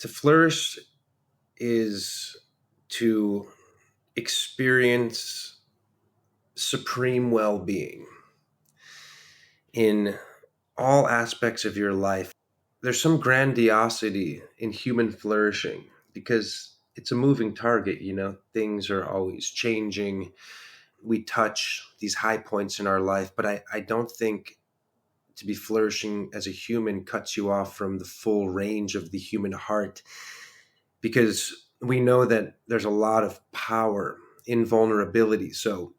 To flourish is to experience supreme well-being in all aspects of your life. There's some grandiosity in human flourishing because it's a moving target, things are always changing. We touch these high points in our life, but I don't think to be flourishing as a human cuts you off from the full range of the human heart, because we know that there's a lot of power in vulnerability. So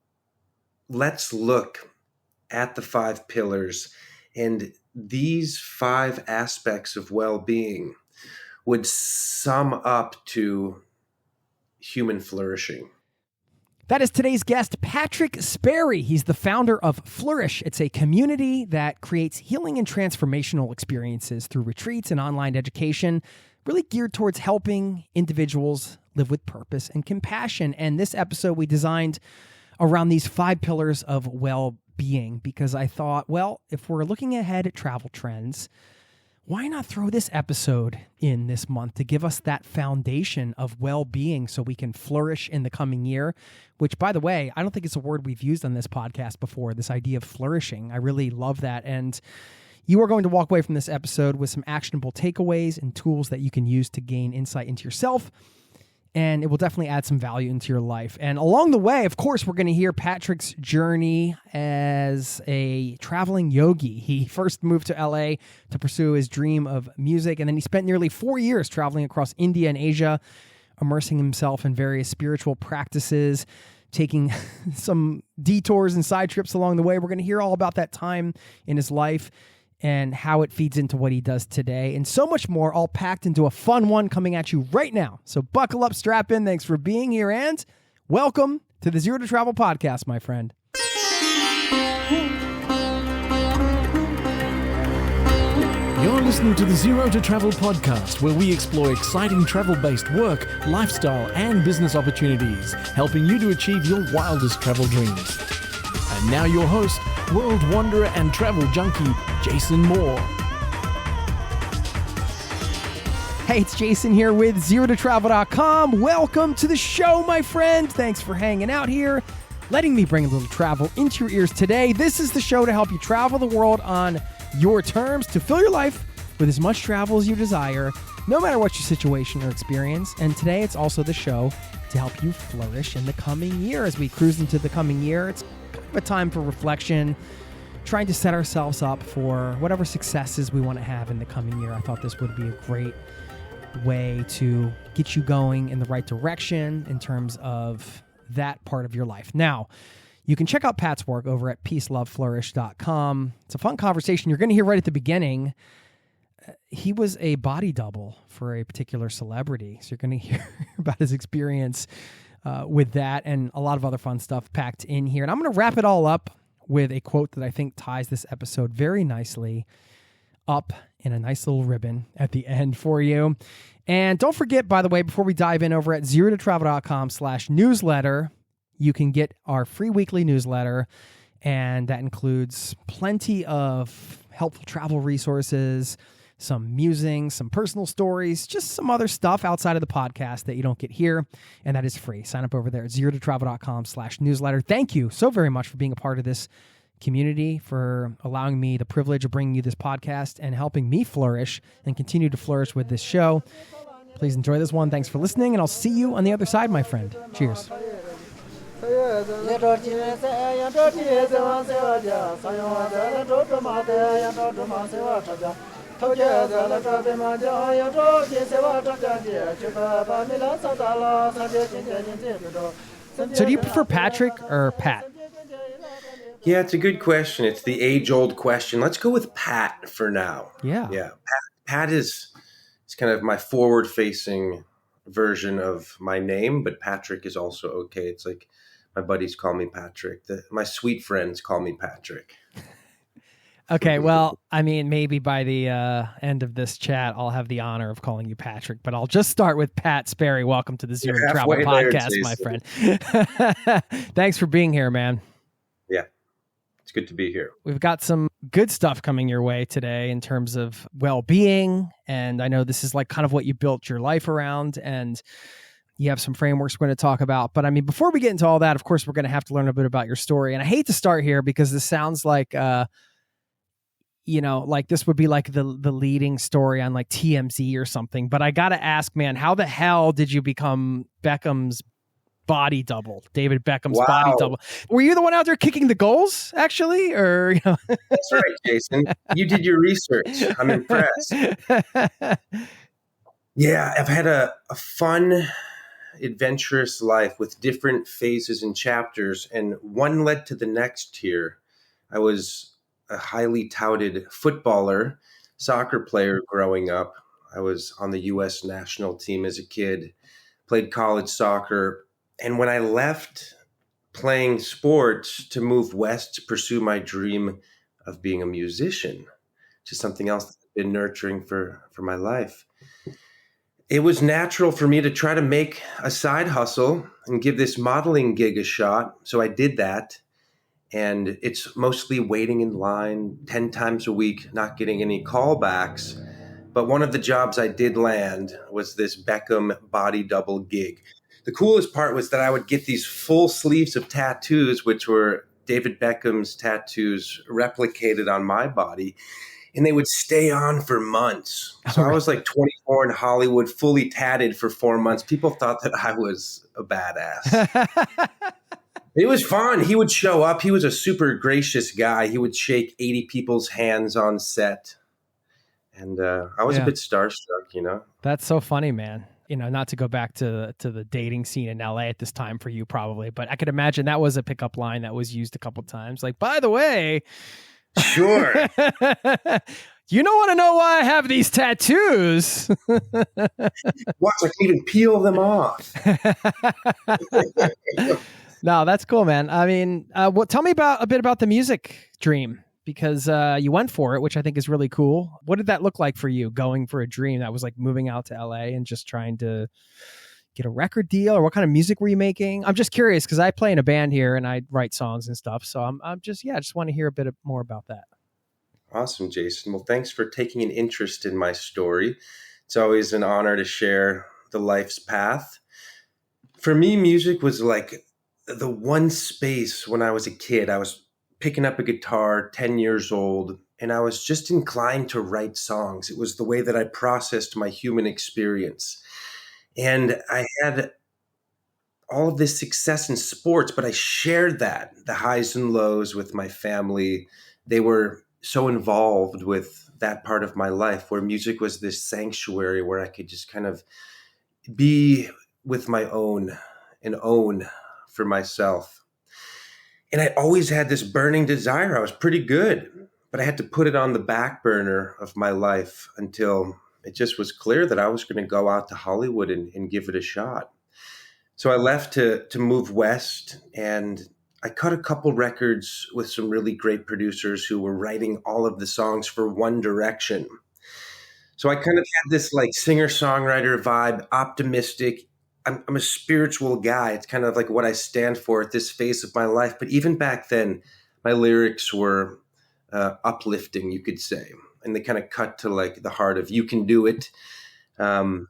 let's look at the 5 pillars, and these 5 aspects of well-being would sum up to human flourishing. That is today's guest, Patrick Sperry. He's the founder of Flourish. It's a community that creates healing and transformational experiences through retreats and online education, really geared towards helping individuals live with purpose and compassion. And this episode we designed around these 5 pillars of well-being because I thought, well, if we're looking ahead at travel trends, why not throw this episode in this month to give us that foundation of well-being so we can flourish in the coming year, which, by the way, I don't think it's a word we've used on this podcast before, this idea of flourishing. I really love that. And you are going to walk away from this episode with some actionable takeaways and tools that you can use to gain insight into yourself, and it will definitely add some value into your life. And along the way, of course, we're going to hear Patrick's journey as a traveling yogi. He first moved to LA to pursue his dream of music, and then he spent nearly 4 years traveling across India and Asia, immersing himself in various spiritual practices, taking some detours and side trips along the way. We're going to hear all about that time in his life and how it feeds into what he does today, and so much more, all packed into a fun one coming at you right now. So buckle up, strap in. Thanks for being here, and welcome to the Zero to Travel podcast, my friend. You're listening to the Zero to Travel podcast, where we explore exciting travel-based work, lifestyle, and business opportunities, helping you to achieve your wildest travel dreams. And now your host, world wanderer and travel junkie, Jason Moore. Hey, it's Jason here with ZeroToTravel.com. Welcome to the show, my friend. Thanks for hanging out here, letting me bring a little travel into your ears today. This is the show to help you travel the world on your terms, to fill your life with as much travel as you desire, no matter what your situation or experience. And today, it's also the show to help you flourish in the coming year. As we cruise into the coming year, it's kind of a time for reflection, trying to set ourselves up for whatever successes we want to have in the coming year. I thought this would be a great way to get you going in the right direction in terms of that part of your life. Now, you can check out Pat's work over at peaceloveflourish.com. It's a fun conversation. You're going to hear right at the beginning, he was a body double for a particular celebrity. So you're going to hear about his experience with that and a lot of other fun stuff packed in here. And I'm going to wrap it all up with a quote that I think ties this episode very nicely up in a nice little ribbon at the end for you. And don't forget, by the way, before we dive in, over at zerototravel.com/newsletter, you can get our free weekly newsletter, and that includes plenty of helpful travel resources, some musings, some personal stories, just some other stuff outside of the podcast that you don't get here, and that is free. Sign up over there at zerototravel.com/newsletter. Thank you so very much for being a part of this community, for allowing me the privilege of bringing you this podcast and helping me flourish and continue to flourish with this show. Please enjoy this one. Thanks for listening, and I'll see you on the other side, my friend. Cheers. So do you prefer Patrick or Pat? Yeah, it's a good question. It's the age-old question. Let's go with Pat for now. Yeah. Pat is kind of my forward-facing version of my name, but Patrick is also okay. It's like my buddies call me Patrick. My sweet friends call me Patrick. Okay, well, I mean, maybe by the end of this chat, I'll have the honor of calling you Patrick, but I'll just start with Pat Sperry. Welcome to the Zero Travel Podcast, my friend. Thanks for being here, man. Yeah. It's good to be here. We've got some good stuff coming your way today in terms of well-being. And I know this is like kind of what you built your life around, and you have some frameworks we're going to talk about. But I mean, before we get into all that, of course, we're going to have to learn a bit about your story. And I hate to start here because this sounds like, like this would be like the leading story on like TMZ or something. But I got to ask, man, how the hell did you become Beckham's body double, David Beckham's body double? Were you the one out there kicking the goals, actually? Or, That's right, Jason. You did your research. I'm impressed. Yeah, I've had a fun, adventurous life with different phases and chapters, and one led to the next here. I was a highly touted footballer, soccer player growing up. I was on the U.S. national team as a kid, played college soccer. And when I left playing sports to move west to pursue my dream of being a musician, which is something else that I've been nurturing for my life, it was natural for me to try to make a side hustle and give this modeling gig a shot. So I did that. And it's mostly waiting in line 10 times a week, not getting any callbacks. But one of the jobs I did land was this Beckham body double gig. The coolest part was that I would get these full sleeves of tattoos, which were David Beckham's tattoos replicated on my body, and they would stay on for months. So I was like 24 in Hollywood, fully tatted for 4 months. People thought that I was a badass. It was fun. He would show up. He was a super gracious guy. He would shake 80 people's hands on set. And I was a bit starstruck, That's so funny, man. Not to go back to the dating scene in LA at this time for you probably, but I could imagine that was a pickup line that was used a couple times. Like, by the way, sure. You don't want to know why I have these tattoos. Watch, I can even peel them off. No, that's cool, man. I mean, tell me a bit about the music dream, because you went for it, which I think is really cool. What did that look like for you, going for a dream that was like moving out to LA and just trying to get a record deal? Or what kind of music were you making? I'm just curious because I play in a band here and I write songs and stuff. So I just want to hear a bit more about that. Awesome, Jason. Well, thanks for taking an interest in my story. It's always an honor to share the life's path. For me, music was like the one space when I was a kid. I was picking up a guitar, 10 years old, and I was just inclined to write songs. It was the way that I processed my human experience. And I had all of this success in sports, but I shared that, the highs and lows, with my family. They were so involved with that part of my life where music was this sanctuary where I could just kind of be with my own and own for myself. And I always had this burning desire. I was pretty good, but I had to put it on the back burner of my life until it just was clear that I was going to go out to Hollywood and give it a shot. So I left to move west, and I cut a couple records with some really great producers who were writing all of the songs for One Direction. So I kind of had this like singer-songwriter vibe, optimistic. I'm a spiritual guy. It's kind of like what I stand for at this phase of my life. But even back then, my lyrics were uplifting, you could say. And they kind of cut to like the heart of you can do it. And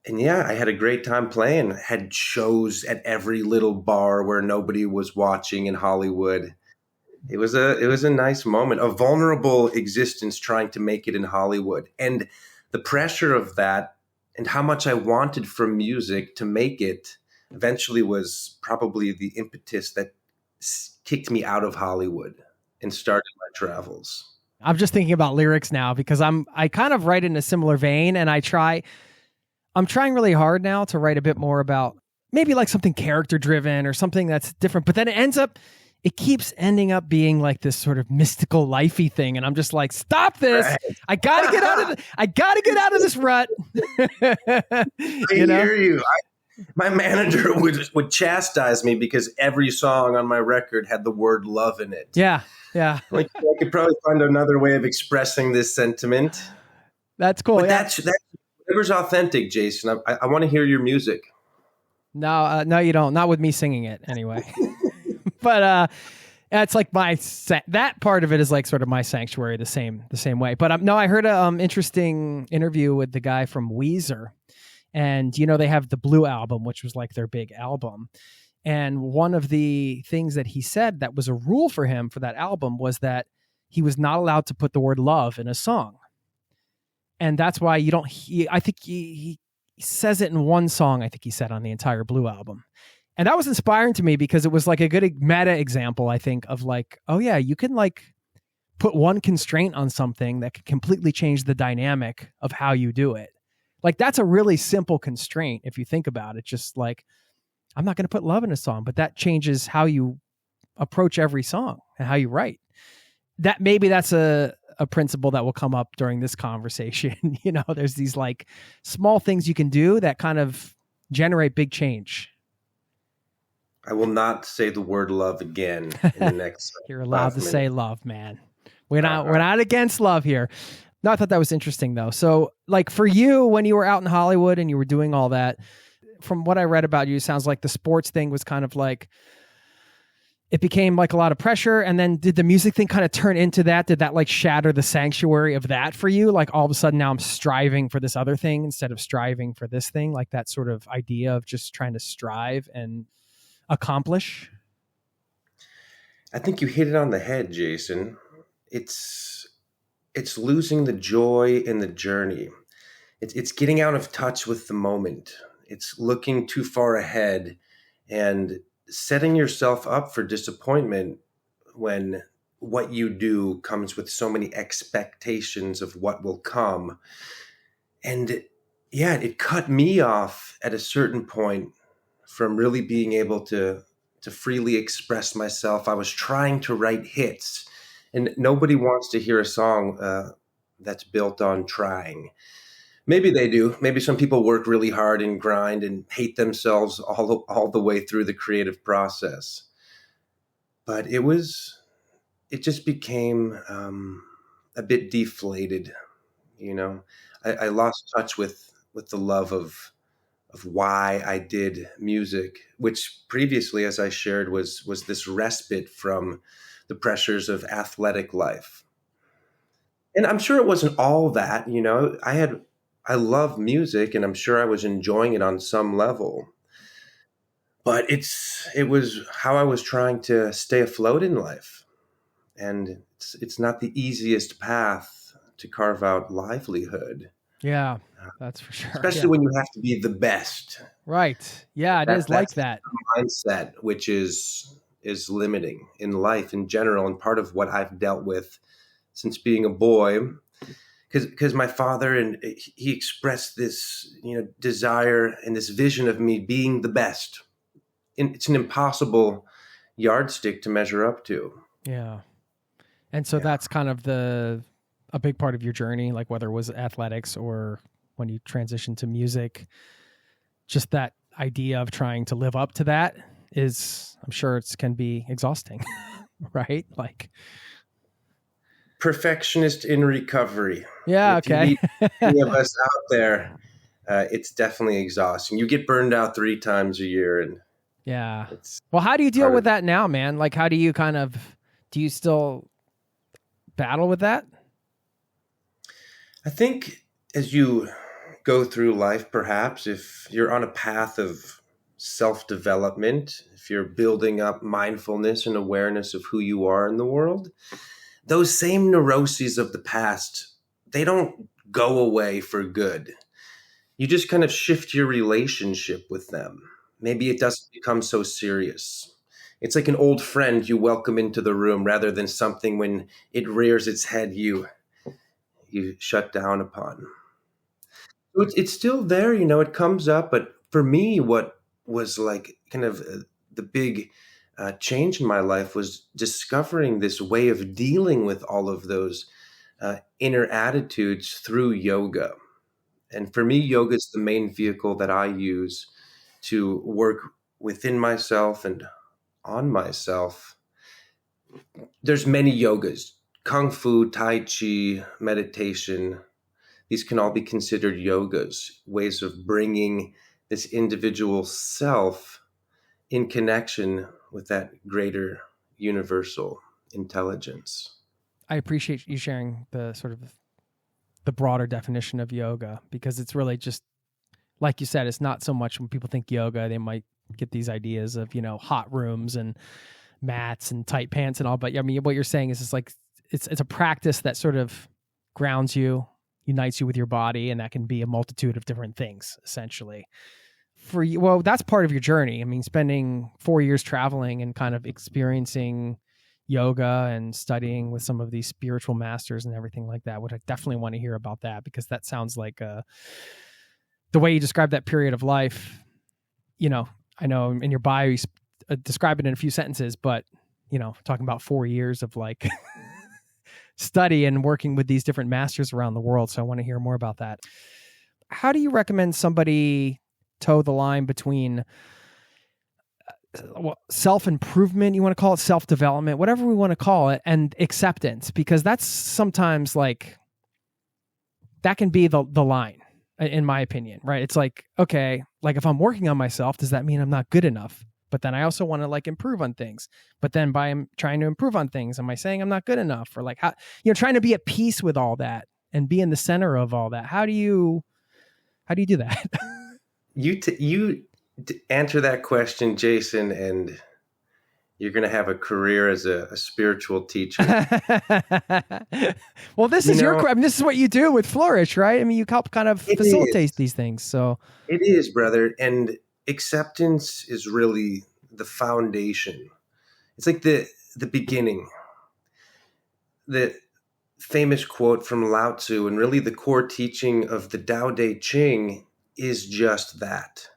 yeah, I had a great time playing. I had shows at every little bar where nobody was watching in Hollywood. It was a nice moment, a vulnerable existence trying to make it in Hollywood. And the pressure of that and how much I wanted from music to make it eventually was probably the impetus that kicked me out of Hollywood and started my travels. I'm just thinking about lyrics now because I kind of write in a similar vein, and I'm trying really hard now to write a bit more about maybe like something character driven or something that's different, but then it keeps ending up being like this sort of mystical lifey thing. And I'm just like, stop this. Right. I gotta get out of this rut. I hear you. My manager would chastise me because every song on my record had the word love in it. Yeah. Yeah. Like, I could probably find another way of expressing this sentiment. That's cool. But that's whatever's authentic, Jason. I want to hear your music. No, you don't. Not with me singing it anyway. But That's like that part of it is like sort of my sanctuary the same way. But no, I heard a interesting interview with the guy from Weezer, and they have the Blue album, which was like their big album. And one of the things that he said that was a rule for him for that album was that he was not allowed to put the word love in a song. And that's why you don't, I think he says it in one song, I think he said on the entire Blue album. And that was inspiring to me because it was like a good meta example, I think, of like, oh yeah, you can like put one constraint on something that could completely change the dynamic of how you do it. Like that's a really simple constraint if you think about it. Just like, I'm not going to put love in a song, but that changes how you approach every song and how you write. That maybe that's a principle that will come up during this conversation. There's these like small things you can do that kind of generate big change. I will not say the word love again in the next. You're allowed to say love, man. We're not against love here. No, I thought that was interesting though. So like for you, when you were out in Hollywood and you were doing all that, from what I read about you, it sounds like the sports thing was kind of like, it became like a lot of pressure. And then did the music thing kind of turn into that? Did that like shatter the sanctuary of that for you? Like all of a sudden now I'm striving for this other thing instead of striving for this thing, like that sort of idea of just trying to strive and accomplish? I think you hit it on the head, Jason. It's losing the joy in the journey. It's getting out of touch with the moment. It's looking too far ahead and setting yourself up for disappointment when what you do comes with so many expectations of what will come. And yeah, it cut me off at a certain point from really being able to freely express myself. I was trying to write hits, and nobody wants to hear a song that's built on trying. Maybe they do. Maybe some people work really hard and grind and hate themselves all the way through the creative process. But it just became a bit deflated. I lost touch with the love of why I did music, which previously, as I shared, was this respite from the pressures of athletic life. And I'm sure it wasn't all that, I love music and I'm sure I was enjoying it on some level. But it was how I was trying to stay afloat in life. And it's not the easiest path to carve out livelihood. Yeah, that's for sure. Especially when you have to be the best. Right. Yeah, it is like that. Mindset, which is limiting in life in general, and part of what I've dealt with since being a boy. Because my father, and he expressed this, desire and this vision of me being the best. And it's an impossible yardstick to measure up to. Yeah. And so that's kind of a big part of your journey, like whether it was athletics or when you transitioned to music, just that idea of trying to live up to that is, I'm sure it can be exhausting, right? Like perfectionist in recovery. Yeah. If okay. you meet any of us out there, it's definitely exhausting. You get burned out 3 times a year. And yeah. Well, how do you deal with that now, man? Like, how do you do you still battle with that? I think as you go through life, perhaps if you're on a path of self-development, if you're building up mindfulness and awareness of who you are in the world, those same neuroses of the past, they don't go away for good. You just kind of shift your relationship with them. Maybe it doesn't become so serious. It's like an old friend you welcome into the room rather than something when it rears its head you shut down upon. So it's still there, it comes up. But for me, what was like kind of the big change in my life was discovering this way of dealing with all of those inner attitudes through yoga. And for me, yoga is the main vehicle that I use to work within myself and on myself. There's many yogas: Kung Fu, Tai Chi, meditation. These can all be considered yogas, ways of bringing this individual self in connection with that greater universal intelligence. I appreciate you sharing the sort of the broader definition of yoga, because it's really just, like you said, it's not so much when people think yoga, they might get these ideas of, hot rooms and mats and tight pants and all. But I mean, what you're saying is it's a practice that sort of grounds you, unites you with your body, and that can be a multitude of different things, essentially. For you, well, that's part of your journey. I mean, spending 4 years traveling and kind of experiencing yoga and studying with some of these spiritual masters and everything like that, which I definitely want to hear about that, because that sounds like the way you describe that period of life. I know in your bio you describe it in a few sentences, but talking about 4 years of like study and working with these different masters around the world. So I want to hear more about that. How do you recommend somebody toe the line between self-improvement, you want to call it, self-development, whatever we want to call it, and acceptance? Because that's sometimes like, that can be the line, in my opinion, right? It's like, okay, like if I'm working on myself, does that mean I'm not good enough? But then I also want to like improve on things. But then by trying to improve on things, am I saying I'm not good enough? Or like, how, trying to be at peace with all that and be in the center of all that. How do you do that? You answer that question, Jason, and you're going to have a career as a spiritual teacher. Well, this is your, I mean, this is what you do with Flourish, right? I mean, you help kind of facilitate these things. So it is, brother. And acceptance is really the foundation. It's like the beginning. The famous quote from Lao Tzu, and really the core teaching of the Tao Te Ching, is just that.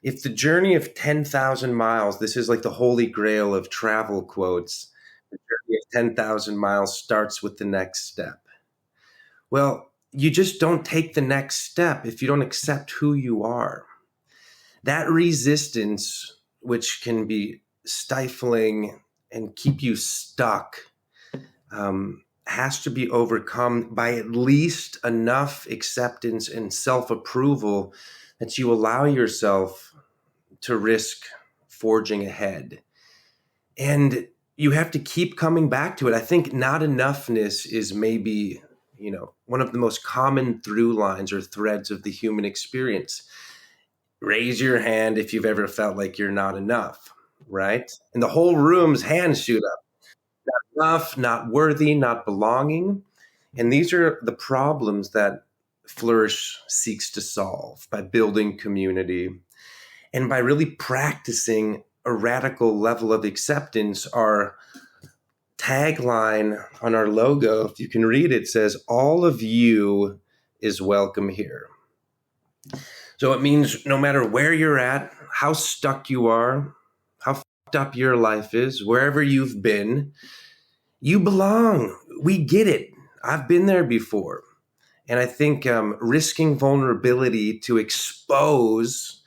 If the journey of 10,000 miles, this is like the holy grail of travel quotes, the journey of 10,000 miles starts with the next step. Well, you just don't take the next step if you don't accept who you are. That resistance, which can be stifling and keep you stuck, has to be overcome by at least enough acceptance and self-approval that you allow yourself to risk forging ahead. And you have to keep coming back to it. I think not enoughness is maybe, one of the most common through lines or threads of the human experience. Raise your hand if you've ever felt like you're not enough, right? And the whole room's hands shoot up. Not enough, not worthy, not belonging. And these are the problems that Flourish seeks to solve by building community and by really practicing a radical level of acceptance. Our tagline on our logo, if you can read it, says, "All of you is welcome here." So it means no matter where you're at, how stuck you are, how fucked up your life is, wherever you've been, you belong. We get it. I've been there before. And I think risking vulnerability to expose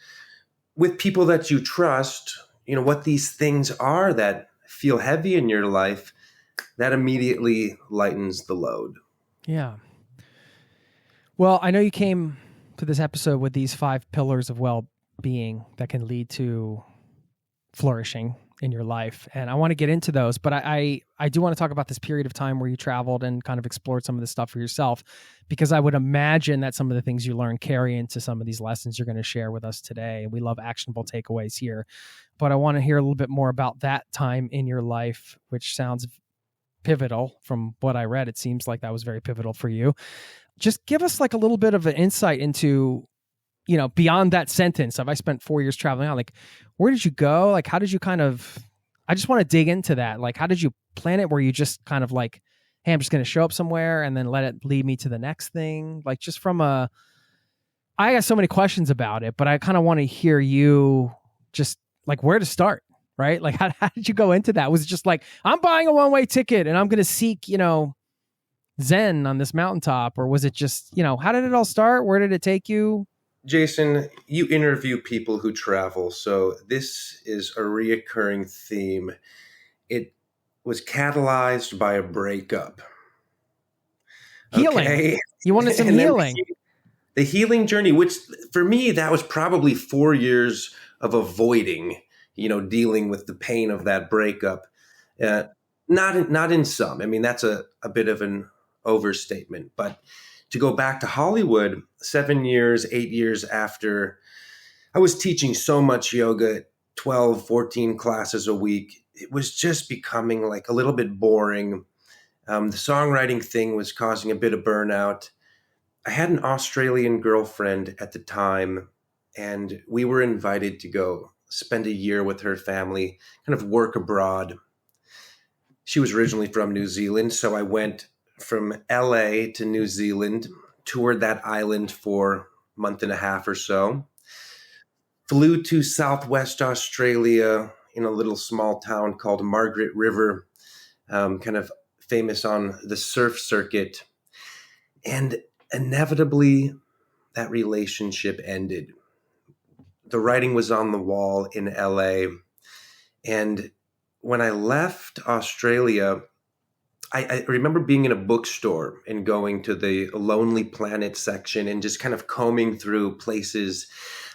with people that you trust, what these things are that feel heavy in your life, that immediately lightens the load. Yeah. Well, I know you came to this episode with these 5 pillars of well-being that can lead to flourishing in your life. And I want to get into those, but I do want to talk about this period of time where you traveled and kind of explored some of this stuff for yourself, because I would imagine that some of the things you learned carry into some of these lessons you're going to share with us today. We love actionable takeaways here, but I want to hear a little bit more about that time in your life, which sounds pivotal. From what I read, it seems like that was very pivotal for you. Just give us like a little bit of an insight into, beyond that sentence of, I spent 4 years traveling out, like, where did you go? Like, how did you I just want to dig into that. Like, how did you plan it? Were you just kind of like, hey, I'm just going to show up somewhere and then let it lead me to the next thing? Like, just I got so many questions about it, but I kind of want to hear you just like where to start, right? Like, how did you go into that? Was it just like, I'm buying a one-way ticket and I'm going to seek, Zen on this mountaintop? Or was it just, how did it all start? Where did it take you? Jason, you interview people who travel, so this is a reoccurring theme. It was catalyzed by a breakup. Healing. Okay? You wanted some healing. The healing journey, which for me, that was probably 4 years of avoiding, dealing with the pain of that breakup. Uh, not in some. I mean, that's a bit of an overstatement. But to go back to Hollywood, 7 years, 8 years after I was teaching so much yoga, 12, 14 classes a week, it was just becoming like a little bit boring. The songwriting thing was causing a bit of burnout. I had an Australian girlfriend at the time, and we were invited to go spend a year with her family, kind of work abroad. She was originally from New Zealand, so I went from LA to New Zealand, toured that island for a month and a half or so, flew to Southwest Australia in a little small town called Margaret River, kind of famous on the surf circuit. And inevitably, that relationship ended. The writing was on the wall in LA. And when I left Australia, I remember being in a bookstore and going to the Lonely Planet section and just kind of combing through places.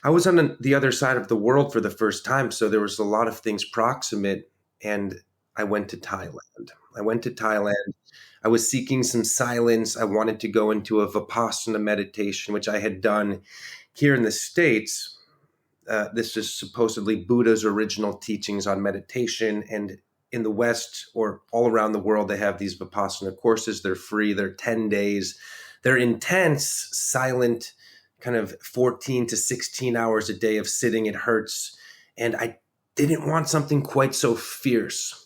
I was on the other side of the world for the first time, so there was a lot of things proximate, and I went to Thailand. I went to Thailand. I was seeking some silence. I wanted to go into a Vipassana meditation, which I had done here in the States. This is supposedly Buddha's original teachings on meditation. And in the West or all around the world, they have these Vipassana courses. They're free. They're 10 days. They're intense, silent, kind of 14 to 16 hours a day of sitting. It hurts. And I didn't want something quite so fierce.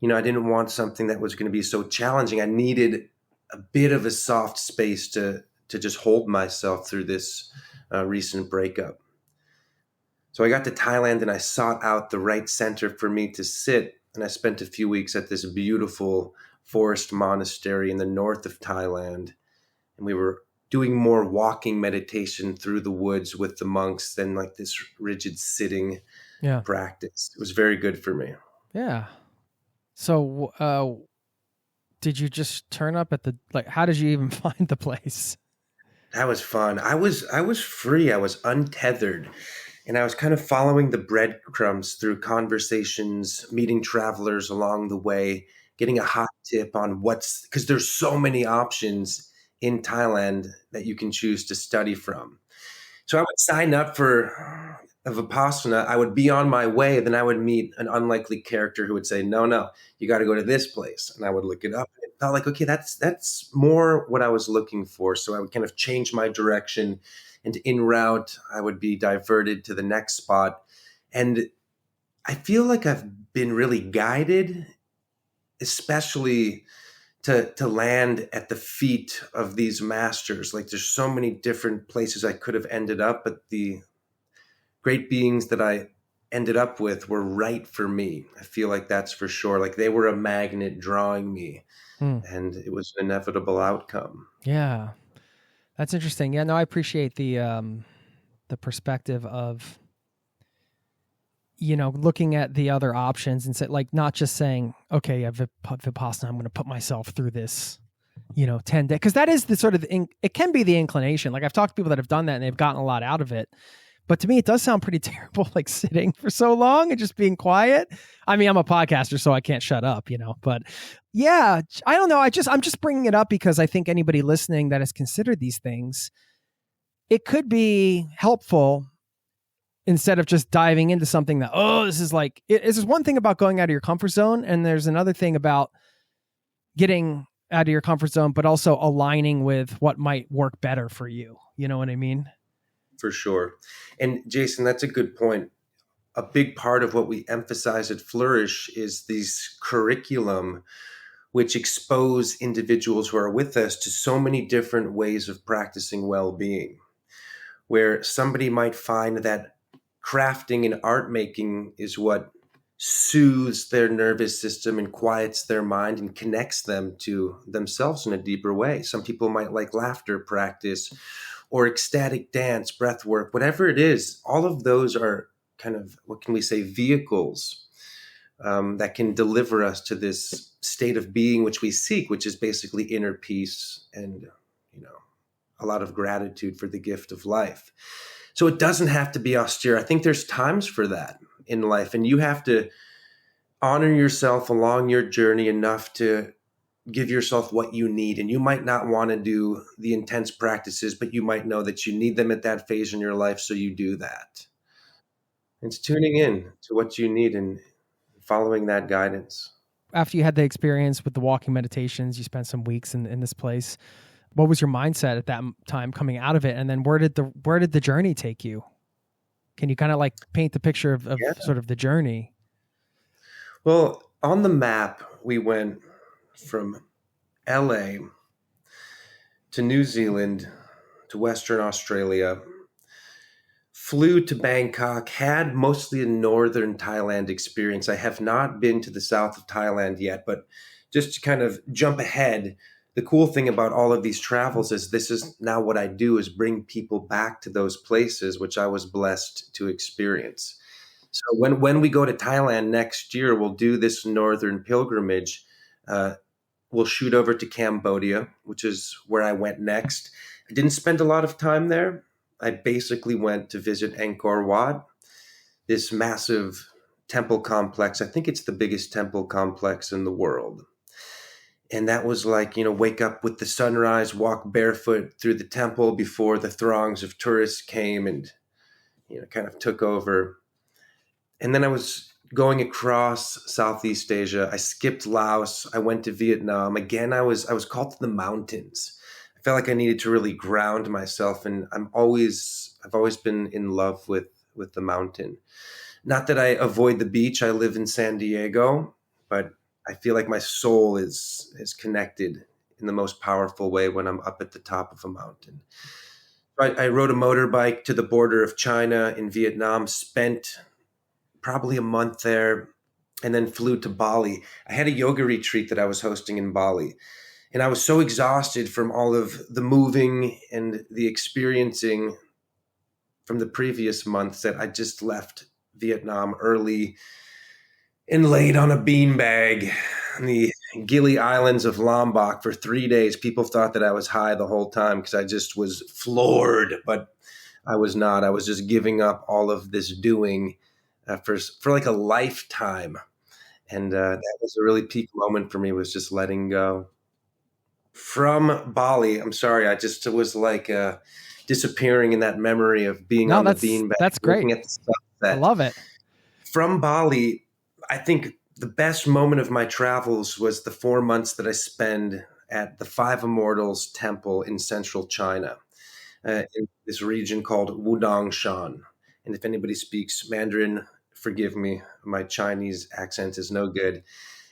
I didn't want something that was going to be so challenging. I needed a bit of a soft space to just hold myself through this recent breakup. So I got to Thailand and I sought out the right center for me to sit. And I spent a few weeks at this beautiful forest monastery in the north of Thailand. And we were doing more walking meditation through the woods with the monks than like this rigid sitting practice. It was very good for me. Yeah. So did you just turn up at how did you even find the place? That was fun. I was free. I was untethered. And I was kind of following the breadcrumbs through conversations, meeting travelers along the way, getting a hot tip on because there's so many options in Thailand that you can choose to study from. So I would sign up for a Vipassana. I would be on my way. Then I would meet an unlikely character who would say, no, you got to go to this place. And I would look it up. And it felt like, okay, that's more what I was looking for. So I would kind of change my direction. And en route, I would be diverted to the next spot. And I feel like I've been really guided, especially to land at the feet of these masters. Like there's so many different places I could have ended up, but the great beings that I ended up with were right for me. I feel like that's for sure. Like they were a magnet drawing me, and it was an inevitable outcome. Yeah. That's interesting. Yeah, no, I appreciate the perspective of, looking at the other options and say, like, not just saying, okay, I've Vipassana, I'm going to put myself through this, 10 days. Because that is the sort of, it can be the inclination. Like I've talked to people that have done that and they've gotten a lot out of it. But to me, it does sound pretty terrible, like sitting for so long and just being quiet. I mean, I'm a podcaster, so I can't shut up, but yeah, I don't know. I'm just bringing it up because I think anybody listening that has considered these things, it could be helpful instead of just diving into something that, this is like, this is one thing about going out of your comfort zone. And there's another thing about getting out of your comfort zone, but also aligning with what might work better for you. You know what I mean? For sure. And Jason, that's a good point. A big part of what we emphasize at Flourish is these curriculum, which expose individuals who are with us to so many different ways of practicing well-being, where somebody might find that crafting and art making is what soothes their nervous system and quiets their mind and connects them to themselves in a deeper way. Some people might like laughter practice or ecstatic dance, breath work, whatever it is. All of those are kind of, what can we say, vehicles that can deliver us to this state of being which we seek, which is basically inner peace and, a lot of gratitude for the gift of life. So it doesn't have to be austere. I think there's times for that in life, and you have to honor yourself along your journey enough to give yourself what you need. And you might not want to do the intense practices, but you might know that you need them at that phase in your life. So you do that. It's tuning in to what you need and following that guidance. After you had the experience with the walking meditations, you spent some weeks in this place. What was your mindset at that time coming out of it? And then where did the journey take you? Can you kind of like paint the picture of Yeah. sort of the journey? Well, on the map, we went from LA to New Zealand to Western Australia, flew to Bangkok, had mostly a northern Thailand experience. I have not been to the south of Thailand yet, but just to kind of jump ahead, the cool thing about all of these travels is this is now what I do is bring people back to those places which I was blessed to experience. So when we go to Thailand next year, we'll do this northern pilgrimage. We'll shoot over to Cambodia, which is where I went next. I didn't spend a lot of time there. I basically went to visit Angkor Wat, this massive temple complex. I think it's the biggest temple complex in the world. And that was like, wake up with the sunrise, walk barefoot through the temple before the throngs of tourists came and, kind of took over. And then I was going across Southeast Asia. I skipped Laos. I went to Vietnam. Again, I was called to the mountains. I felt like I needed to really ground myself, and I've always been in love with the mountain. Not that I avoid the beach. I live in San Diego, but I feel like my soul is connected in the most powerful way when I'm up at the top of a mountain. I rode a motorbike to the border of China in Vietnam, spent probably a month there, and then flew to Bali. I had a yoga retreat that I was hosting in Bali. And I was so exhausted from all of the moving and the experiencing from the previous months that I just left Vietnam early and laid on a beanbag in the Gili Islands of Lombok for 3 days. People thought that I was high the whole time because I just was floored, but I was not. I was just giving up all of this doing for like a lifetime. And that was a really peak moment for me, was just letting go. From Bali, I'm sorry, I just was like disappearing in that memory of being No, on the that's beanbag, great. looking at the I sunset. love it. From Bali, I think the best moment of my travels was the 4 months that I spent at the Five Immortals Temple in central China, in this region called Wudongshan. And if anybody speaks Mandarin, forgive me, my Chinese accent is no good.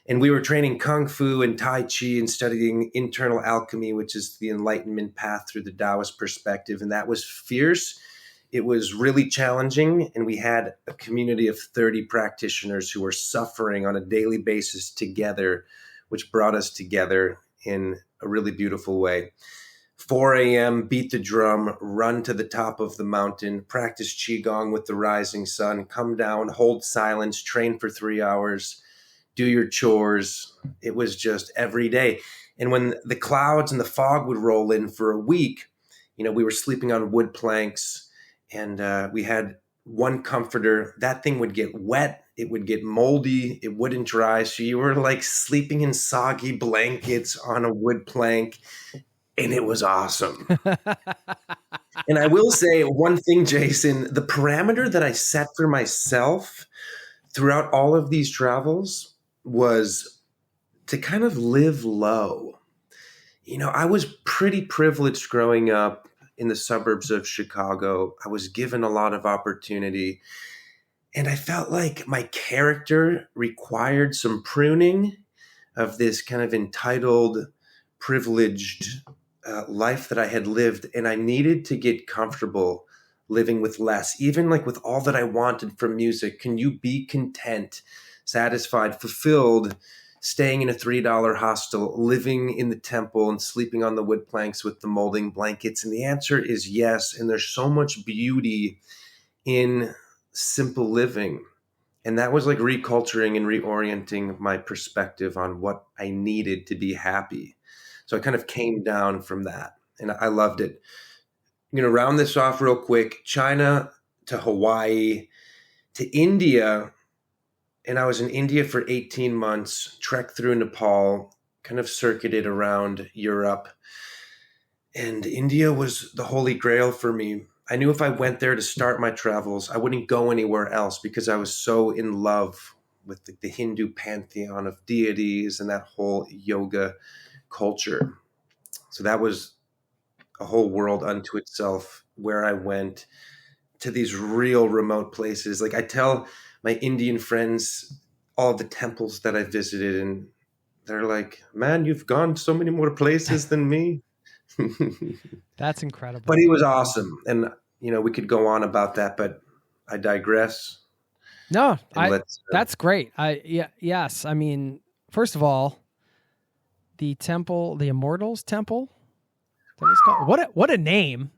And we were training Kung Fu and Tai Chi and studying internal alchemy, which is the enlightenment path through the Taoist perspective. And that was fierce. It was really challenging. And we had a community of 30 practitioners who were suffering on a daily basis together, which brought us together in a really beautiful way. 4 a.m., beat the drum, run to the top of the mountain, practice Qigong with the rising sun, come down, hold silence, train for 3 hours, do your chores. It was just every day. And when the clouds and the fog would roll in for a week, we were sleeping on wood planks, and we had one comforter. That thing would get wet. It would get moldy. It wouldn't dry. So you were like sleeping in soggy blankets on a wood plank, and it was awesome. And I will say one thing, Jason, the parameter that I set for myself throughout all of these travels was to kind of live low. I was pretty privileged growing up in the suburbs of Chicago. I was given a lot of opportunity, and I felt like my character required some pruning of this kind of entitled, privileged life that I had lived. And I needed to get comfortable living with less, even like with all that I wanted from music. Can you be content, satisfied, fulfilled, staying in a $3 hostel, living in the temple and sleeping on the wood planks with the molding blankets? And the answer is yes. And there's so much beauty in simple living. And that was like reculturing and reorienting my perspective on what I needed to be happy. So I kind of came down from that, and I loved it. Round this off real quick. China to Hawaii to India And I was in India for 18 months, trekked through Nepal, kind of circuited around Europe. And India was the holy grail for me. I knew if I went there to start my travels, I wouldn't go anywhere else because I was so in love with the Hindu pantheon of deities and that whole yoga culture. So that was a whole world unto itself where I went to these real remote places. Like I tell my Indian friends all the temples that I visited, and they're like, "Man, you've gone so many more places than me." That's But incredible. he was awesome, and we could go on about that, but I digress. No, And let's. that's great. Yes. I mean, first of all, the temple, the Immortals Temple, that was called. What a name.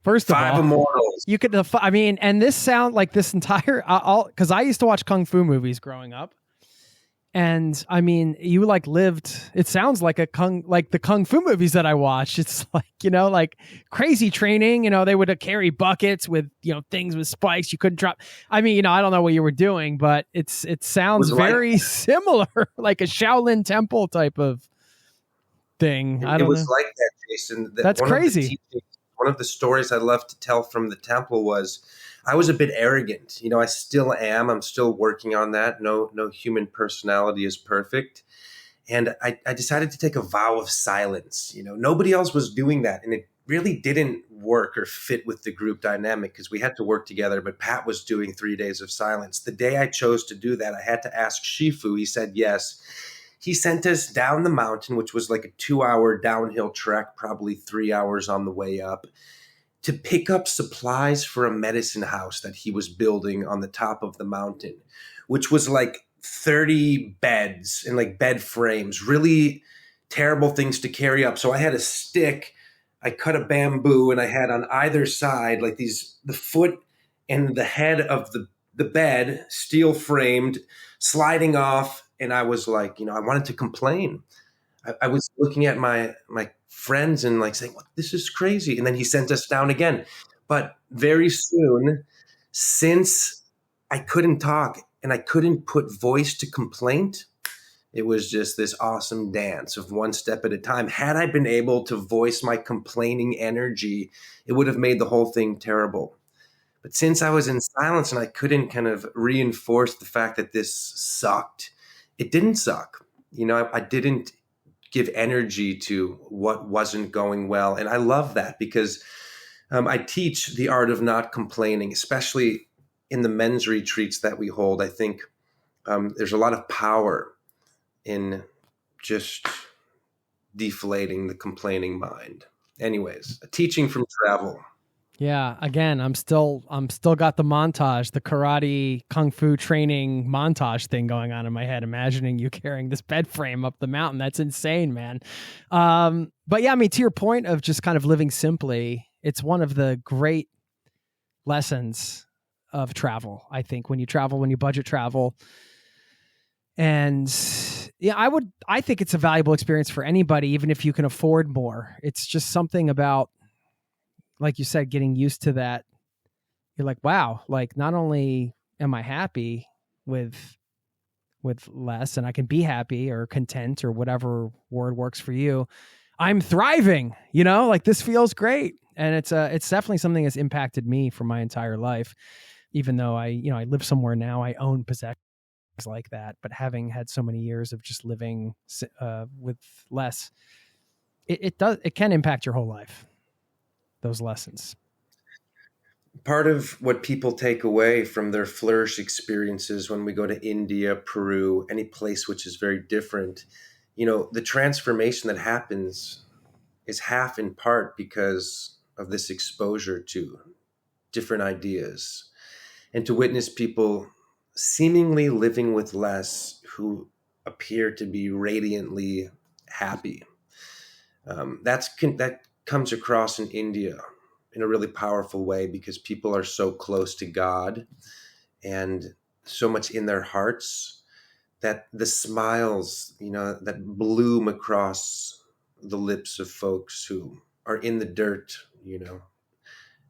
First of Five all, Immortals. you could, I mean, and this sound like this entire, because I used to watch kung fu movies growing up. And I mean, you like lived, it sounds like like the kung fu movies that I watched. It's like, like crazy training, they would carry buckets with, things with spikes you couldn't drop. I mean, I don't know what you were doing, but it sounds Was like very similar, like a Shaolin temple type of thing. I it don't was know. like that, Jason. That That's crazy. one of the stories I love to tell from the temple was I was a bit arrogant. I still am. I'm still working on that. No human personality is perfect. And I decided to take a vow of silence. Nobody else was doing that. And it really didn't work or fit with the group dynamic because we had to work together. But Pat was doing 3 days of silence. The day I chose to do that, I had to ask Shifu. He said yes. He sent us down the mountain, which was like a 2-hour downhill trek, probably 3 hours on the way up, to pick up supplies for a medicine house that he was building on the top of the mountain, which was like 30 beds and like bed frames, really terrible things to carry up. So I had a stick, I cut a bamboo, and I had on either side like the foot and the head of the bed, steel framed, sliding off. And I was like, I wanted to complain. I was looking at my friends and like saying, "What? This is crazy." And then he sent us down again. But very soon, since I couldn't talk and I couldn't put voice to complaint, it was just this awesome dance of one step at a time. Had I been able to voice my complaining energy, it would have made the whole thing terrible. But since I was in silence and I couldn't kind of reinforce the fact that this sucked, it didn't suck. I didn't give energy to what wasn't going well. And I love that because I teach the art of not complaining, especially in the men's retreats that we hold. I think there's a lot of power in just deflating the complaining mind. Anyways, a teaching from travel. Yeah. Again, I'm still got the montage, the karate kung fu training montage thing going on in my head, imagining you carrying this bed frame up the mountain. That's insane, man. But yeah, I mean, to your point of just kind of living simply, it's one of the great lessons of travel. I think when you budget travel, and yeah, I think it's a valuable experience for anybody, even if you can afford more. It's just something about, like you said, getting used to that. You're like, wow, like not only am I happy with less and I can be happy or content or whatever word works for you, I'm thriving, like this feels great. And it's definitely something that's impacted me for my entire life. Even though I live somewhere now, I own possessions like that, but having had so many years of just living with less, it can impact your whole life. Those lessons. Part of what people take away from their Flourish experiences when we go to India, Peru, any place which is very different, the transformation that happens is half in part because of this exposure to different ideas and to witness people seemingly living with less who appear to be radiantly happy. That comes across in India in a really powerful way because people are so close to God and so much in their hearts that the smiles, that bloom across the lips of folks who are in the dirt,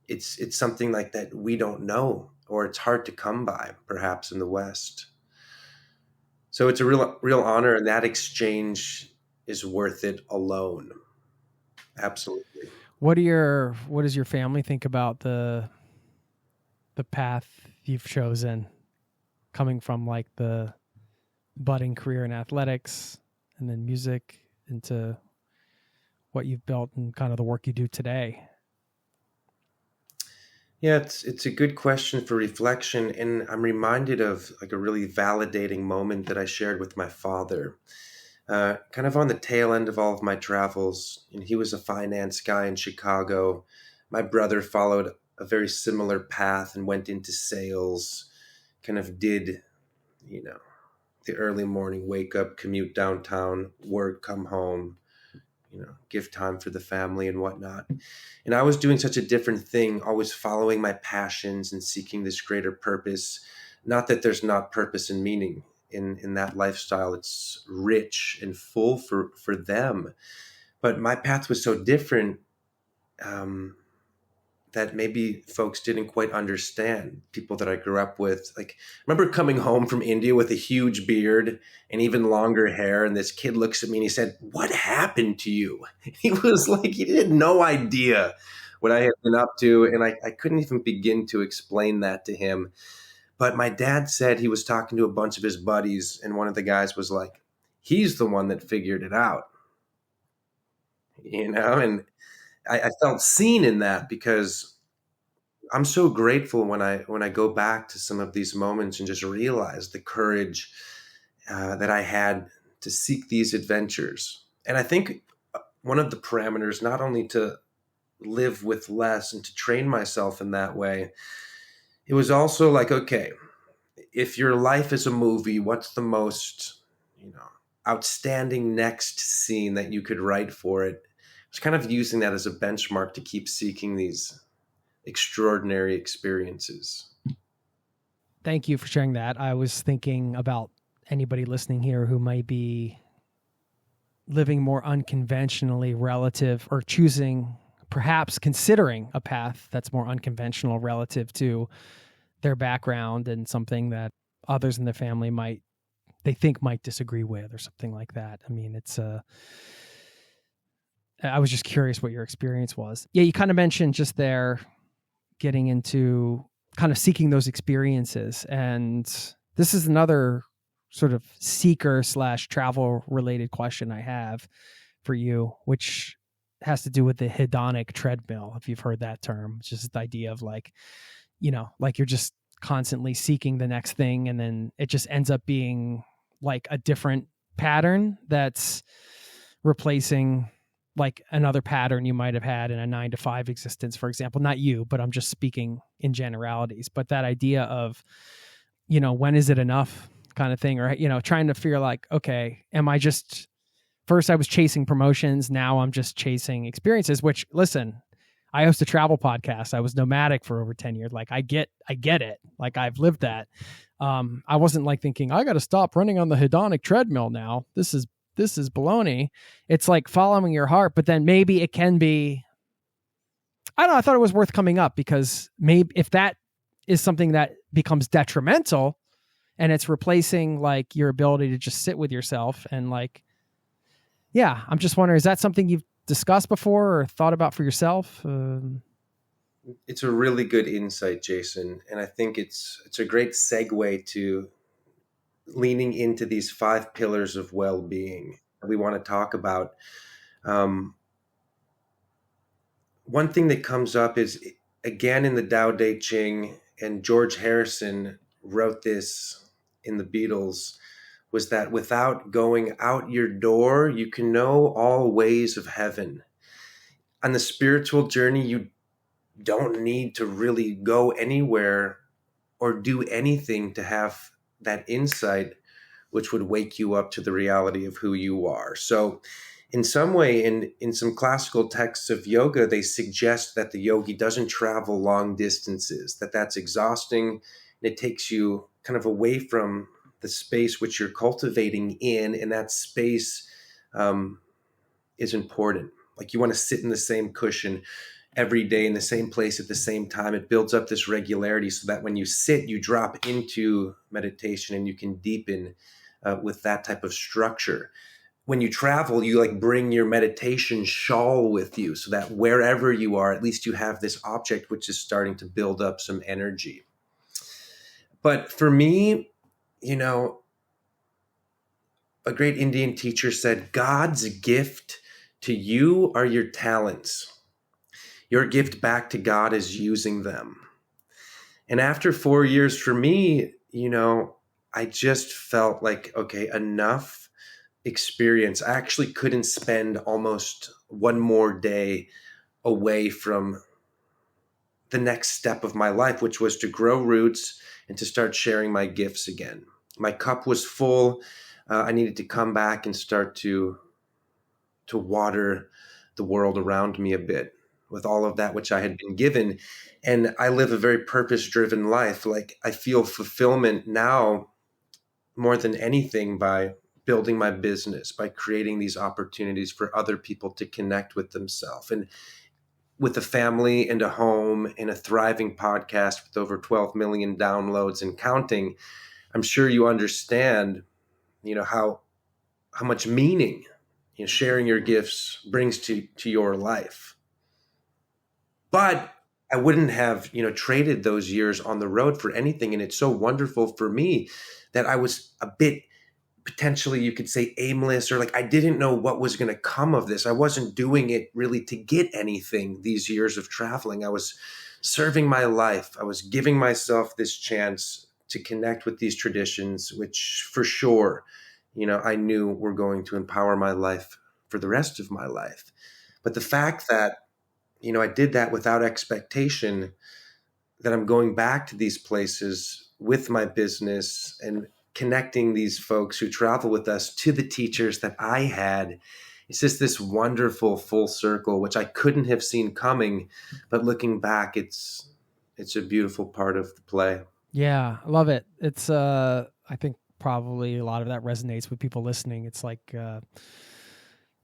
it's something like that we don't know, or it's hard to come by, perhaps in the West. So it's a real honor, and that exchange is worth it alone. Absolutely. What does your family think about the path you've chosen, coming from like the budding career in athletics and then music into what you've built and kind of the work you do today? Yeah, it's a good question for reflection, and I'm reminded of like a really validating moment that I shared with my father. Kind of on the tail end of all of my travels, and he was a finance guy in Chicago. My brother followed a very similar path and went into sales, kind of did, you know, the early morning wake up, commute downtown, work, come home, give time for the family and whatnot. And I was doing such a different thing, always following my passions and seeking this greater purpose. Not that there's not purpose and meaning in that lifestyle. It's rich and full for them. But my path was so different, that maybe folks didn't quite understand, people that I grew up with. Like, I remember coming home from India with a huge beard and even longer hair. And this kid looks at me and he said, "What happened to you?" He was like, he had no idea what I had been up to. And I couldn't even begin to explain that to him. But my dad said he was talking to a bunch of his buddies. And one of the guys was like, "He's the one that figured it out." And I felt seen in that, because I'm so grateful when I go back to some of these moments and just realize the courage that I had to seek these adventures. And I think one of the parameters, not only to live with less and to train myself in that way, it was also like, okay, if your life is a movie, what's the most, outstanding next scene that you could write for it? I was kind of using that as a benchmark to keep seeking these extraordinary experiences. Thank you for sharing that. I was thinking about anybody listening here who might be living more unconventionally relative, or choosing, perhaps considering a path that's more unconventional relative to their background, and something that others in the family they think might disagree with, or something like that. I mean, I was just curious what your experience was. Yeah, you kind of mentioned just there getting into kind of seeking those experiences. And this is another sort of seeker / travel related question I have for you, which has to do with the hedonic treadmill. If you've heard that term, it's just the idea of like you're just constantly seeking the next thing. And then it just ends up being like a different pattern that's replacing like another pattern you might have had in a 9-to-5 existence, for example. Not you, but I'm just speaking in generalities. But that idea of, when is it enough kind of thing, or, trying to figure like, okay, am I just, first I was chasing promotions. Now I'm just chasing experiences, which, listen, I host a travel podcast. I was nomadic for over 10 years. Like I get it. Like I've lived that. I wasn't like thinking I got to stop running on the hedonic treadmill now. This is baloney. It's like following your heart, but then maybe it can be, I don't know, I thought it was worth coming up, because maybe if that is something that becomes detrimental and it's replacing like your ability to just sit with yourself and like, yeah, I'm just wondering, is that something you've discussed before or thought about for yourself? It's a really good insight, Jason. And I think it's a great segue to leaning into these 5 pillars of well-being we want to talk about. One thing that comes up is, again, in the Tao Te Ching, and George Harrison wrote this in the Beatles, was that without going out your door, you can know all ways of heaven. On the spiritual journey, you don't need to really go anywhere or do anything to have that insight, which would wake you up to the reality of who you are. So in some way, in some classical texts of yoga, they suggest that the yogi doesn't travel long distances, that's exhausting, and it takes you kind of away from the space which you're cultivating in, and that space is important. Like you want to sit in the same cushion every day in the same place at the same time. It builds up this regularity so that when you sit, you drop into meditation and you can deepen with that type of structure. When you travel, you like bring your meditation shawl with you so that wherever you are, at least you have this object which is starting to build up some energy. But for me, you know, a great Indian teacher said, God's gift to you are your talents. Your gift back to God is using them. And after 4 years for me, I just felt like, okay, enough experience. I actually couldn't spend almost one more day away from the next step of my life, which was to grow roots and to start sharing my gifts again. My cup was full. I needed to come back and start to water the world around me a bit with all of that which I had been given. And I live a very purpose-driven life. Like I feel fulfillment now more than anything by building my business, by creating these opportunities for other people to connect with themselves. And with a family and a home and a thriving podcast with over 12 million downloads and counting, I'm sure you understand, how much meaning sharing your gifts brings to your life. But I wouldn't have, traded those years on the road for anything. And it's so wonderful for me that I was a bit potentially, you could say, aimless, or like I didn't know what was going to come of this. I wasn't doing it really to get anything these years of traveling. I was serving my life. I was giving myself this chance to connect with these traditions, which for sure, I knew were going to empower my life for the rest of my life. But the fact that, I did that without expectation, that I'm going back to these places with my business and connecting these folks who travel with us to the teachers that I had. It's just this wonderful full circle, which I couldn't have seen coming, but looking back, it's a beautiful part of the play. Yeah, I love it. It's I think probably a lot of that resonates with people listening. It's like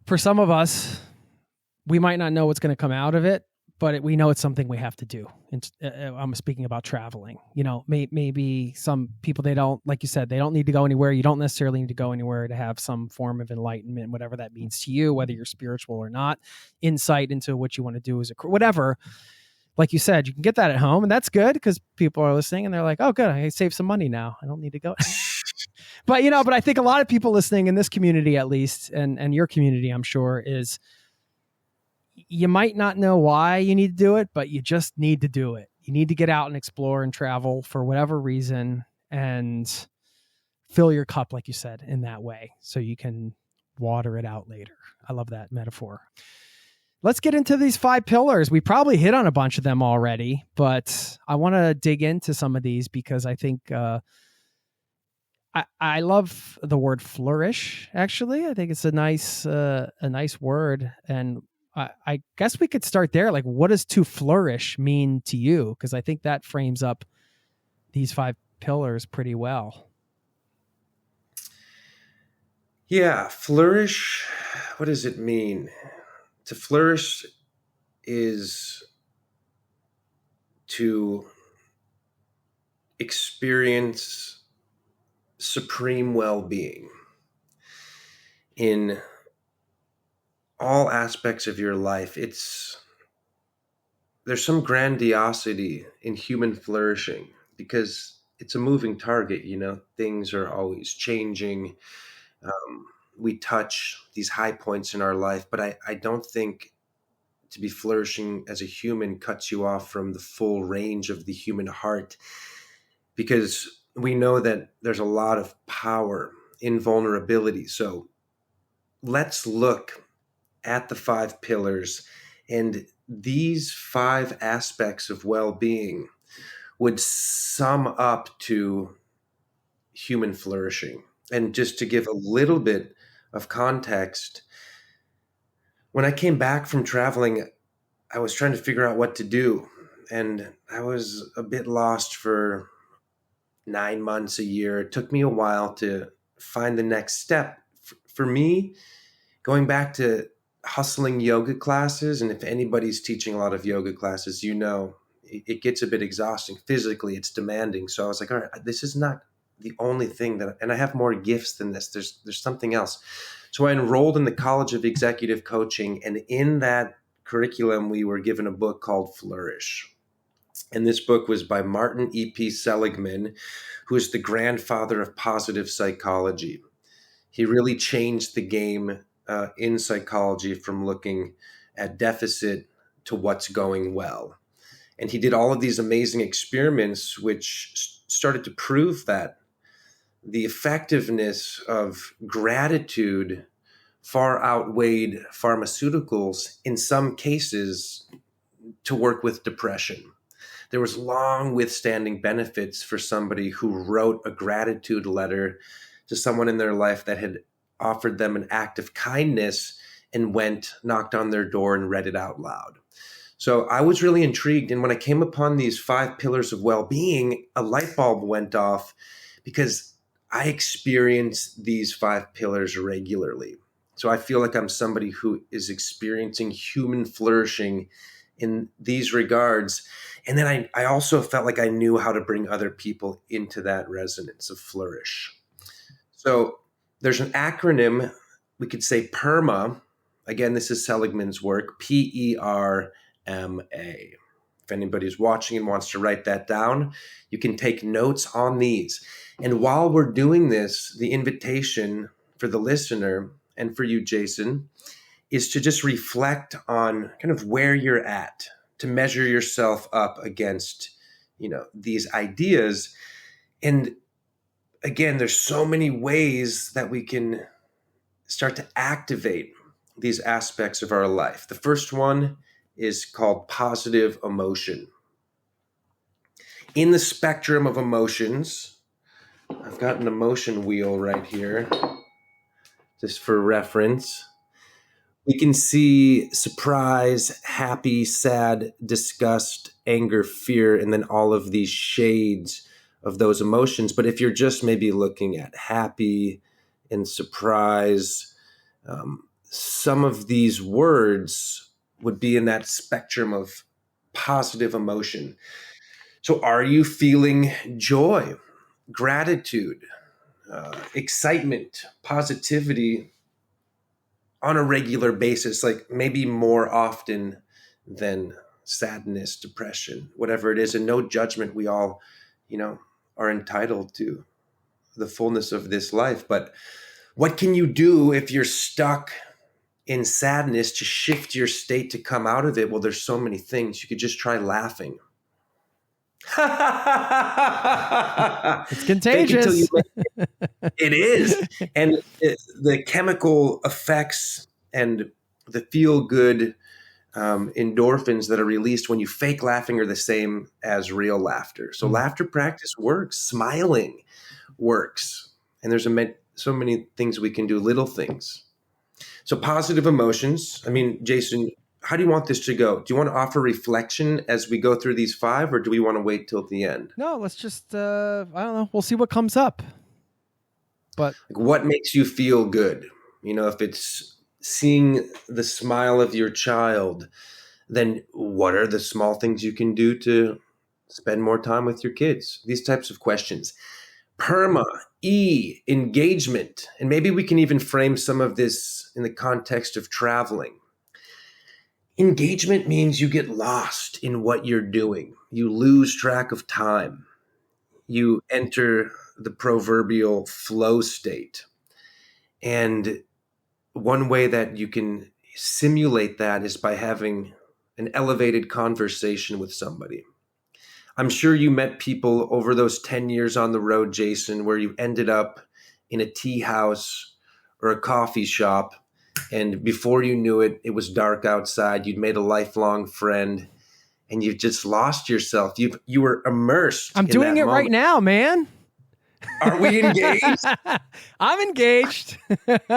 for some of us, we might not know what's going to come out of it, but we know it's something we have to do. And I'm speaking about traveling. Maybe some people, they don't, like you said, they don't need to go anywhere. You don't necessarily need to go anywhere to have some form of enlightenment, whatever that means to you, whether you're spiritual or not, insight into what you want to do as whatever. Like you said, you can get that at home, and that's good because people are listening and they're like, oh, good, I save some money now. I don't need to go. But I think a lot of people listening in this community, at least, and your community, I'm sure, is you might not know why you need to do it, but you just need to do it. You need to get out and explore and travel for whatever reason and fill your cup, like you said, in that way so you can water it out later. I love that metaphor. Let's get into these 5 pillars. We probably hit on a bunch of them already, but I want to dig into some of these because I think I love the word flourish. Actually, I think it's a nice word, and I guess we could start there. Like, what does to flourish mean to you? Because I think that frames up these 5 pillars pretty well. Yeah, flourish. What does it mean? To flourish is to experience supreme well-being in all aspects of your life. There's some grandiosity in human flourishing because it's a moving target. Things are always changing. We touch these high points in our life, but I don't think to be flourishing as a human cuts you off from the full range of the human heart, because we know that there's a lot of power in vulnerability. So let's look at the 5 pillars, and these 5 aspects of well-being would sum up to human flourishing. And just to give a little bit of context, when I came back from traveling, I was trying to figure out what to do. And I was a bit lost for 9 months, a year. It took me a while to find the next step. For me, going back to hustling yoga classes, and if anybody's teaching a lot of yoga classes, it gets a bit exhausting. Physically, it's demanding. So I was like, all right, this is not the only thing that, and I have more gifts than this. There's something else. So I enrolled in the College of Executive Coaching, and in that curriculum, we were given a book called Flourish. And this book was by Martin E.P. Seligman, who is the grandfather of positive psychology. He really changed the game in psychology from looking at deficit to what's going well. And he did all of these amazing experiments, which started to prove that the effectiveness of gratitude far outweighed pharmaceuticals in some cases to work with depression. There was long withstanding benefits for somebody who wrote a gratitude letter to someone in their life that had offered them an act of kindness and knocked on their door and read it out loud. So I was really intrigued. And when I came upon these 5 pillars of well-being, a light bulb went off because I experience these 5 pillars regularly. So I feel like I'm somebody who is experiencing human flourishing in these regards. And then I also felt like I knew how to bring other people into that resonance of flourish. So there's an acronym, we could say PERMA. Again, this is Seligman's work, PERMA. If anybody's watching and wants to write that down, you can take notes on these. And while we're doing this, the invitation for the listener and for you, Jason, is to just reflect on kind of where you're at, to measure yourself up against, these ideas. And again, there's so many ways that we can start to activate these aspects of our life. The first one is called positive emotion. In the spectrum of emotions, I've got an emotion wheel right here, just for reference. We can see surprise, happy, sad, disgust, anger, fear, and then all of these shades of those emotions. But if you're just maybe looking at happy and surprise, some of these words would be in that spectrum of positive emotion. So are you feeling joy, gratitude, excitement, positivity on a regular basis, like maybe more often than sadness, depression, whatever it is? And no judgment. We all, are entitled to the fullness of this life. But what can you do if you're stuck in sadness to shift your state to come out of it? Well, there's so many things. You could just try laughing. It's contagious. It is. And the chemical effects and the feel-good endorphins that are released when you fake laughing are the same as real laughter. So laughter practice works. Smiling works. And there's so many things we can do, little things. So positive emotions. I mean, Jason, how do you want this to go? Do you want to offer reflection as we go through these 5, or do we want to wait till the end? No, let's just, I don't know. We'll see what comes up. But what makes you feel good? If it's seeing the smile of your child, then what are the small things you can do to spend more time with your kids? These types of questions. PERMA, engagement. And maybe we can even frame some of this in the context of traveling. Engagement means you get lost in what you're doing. You lose track of time. You enter the proverbial flow state. And one way that you can simulate that is by having an elevated conversation with somebody. I'm sure you met people over those 10 years on the road, Jason, where you ended up in a tea house or a coffee shop, and before you knew it, it was dark outside. You'd made a lifelong friend, and you've just lost yourself. You were immersed. I'm doing it moment right now, man. Are we engaged? I'm engaged.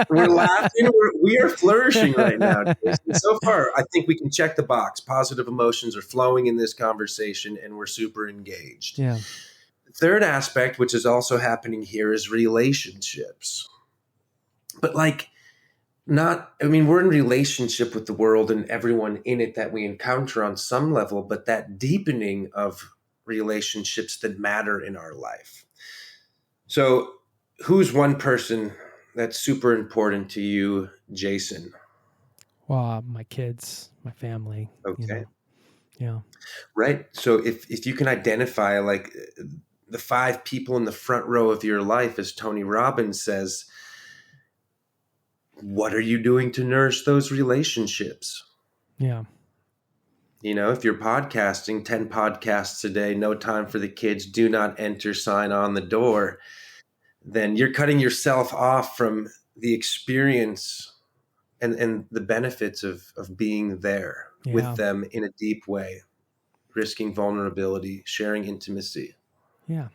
We're laughing. We are flourishing right now, Jason. So far, I think we can check the box. Positive emotions are flowing in this conversation, and we're super engaged. Yeah. The third aspect, which is also happening here, is relationships. But we're in relationship with the world and everyone in it that we encounter on some level, but that deepening of relationships that matter in our life. So, who's one person that's super important to you, Jason? Well, my kids, my family, Okay. Yeah. Right. So if you can identify like the five people in the front row of your life, as Tony Robbins says, what are you doing to nourish those relationships? Yeah. If you're podcasting 10 podcasts a day, no time for the kids, do not enter sign on the door, then you're cutting yourself off from the experience and the benefits of being there with Yeah. them in a deep way, risking vulnerability, sharing intimacy. Yeah.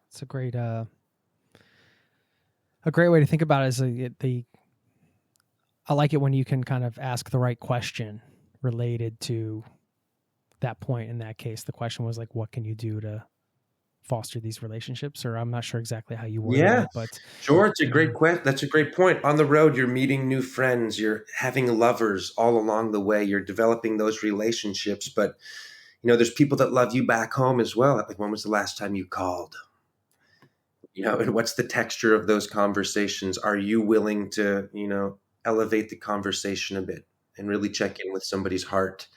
It's a great way to think about it is I like it when you can kind of ask the right question related to that point. In that case, the question was like, what can you do to foster these relationships? Or I'm not sure exactly how you worded Yeah, it, but sure. It's a great question. That's a great point. On the road, you're meeting new friends, you're having lovers all along the way, you're developing those relationships. But, there's people that love you back home as well. Like, when was the last time you called? And what's the texture of those conversations? Are you willing to, elevate the conversation a bit and really check in with somebody's heart?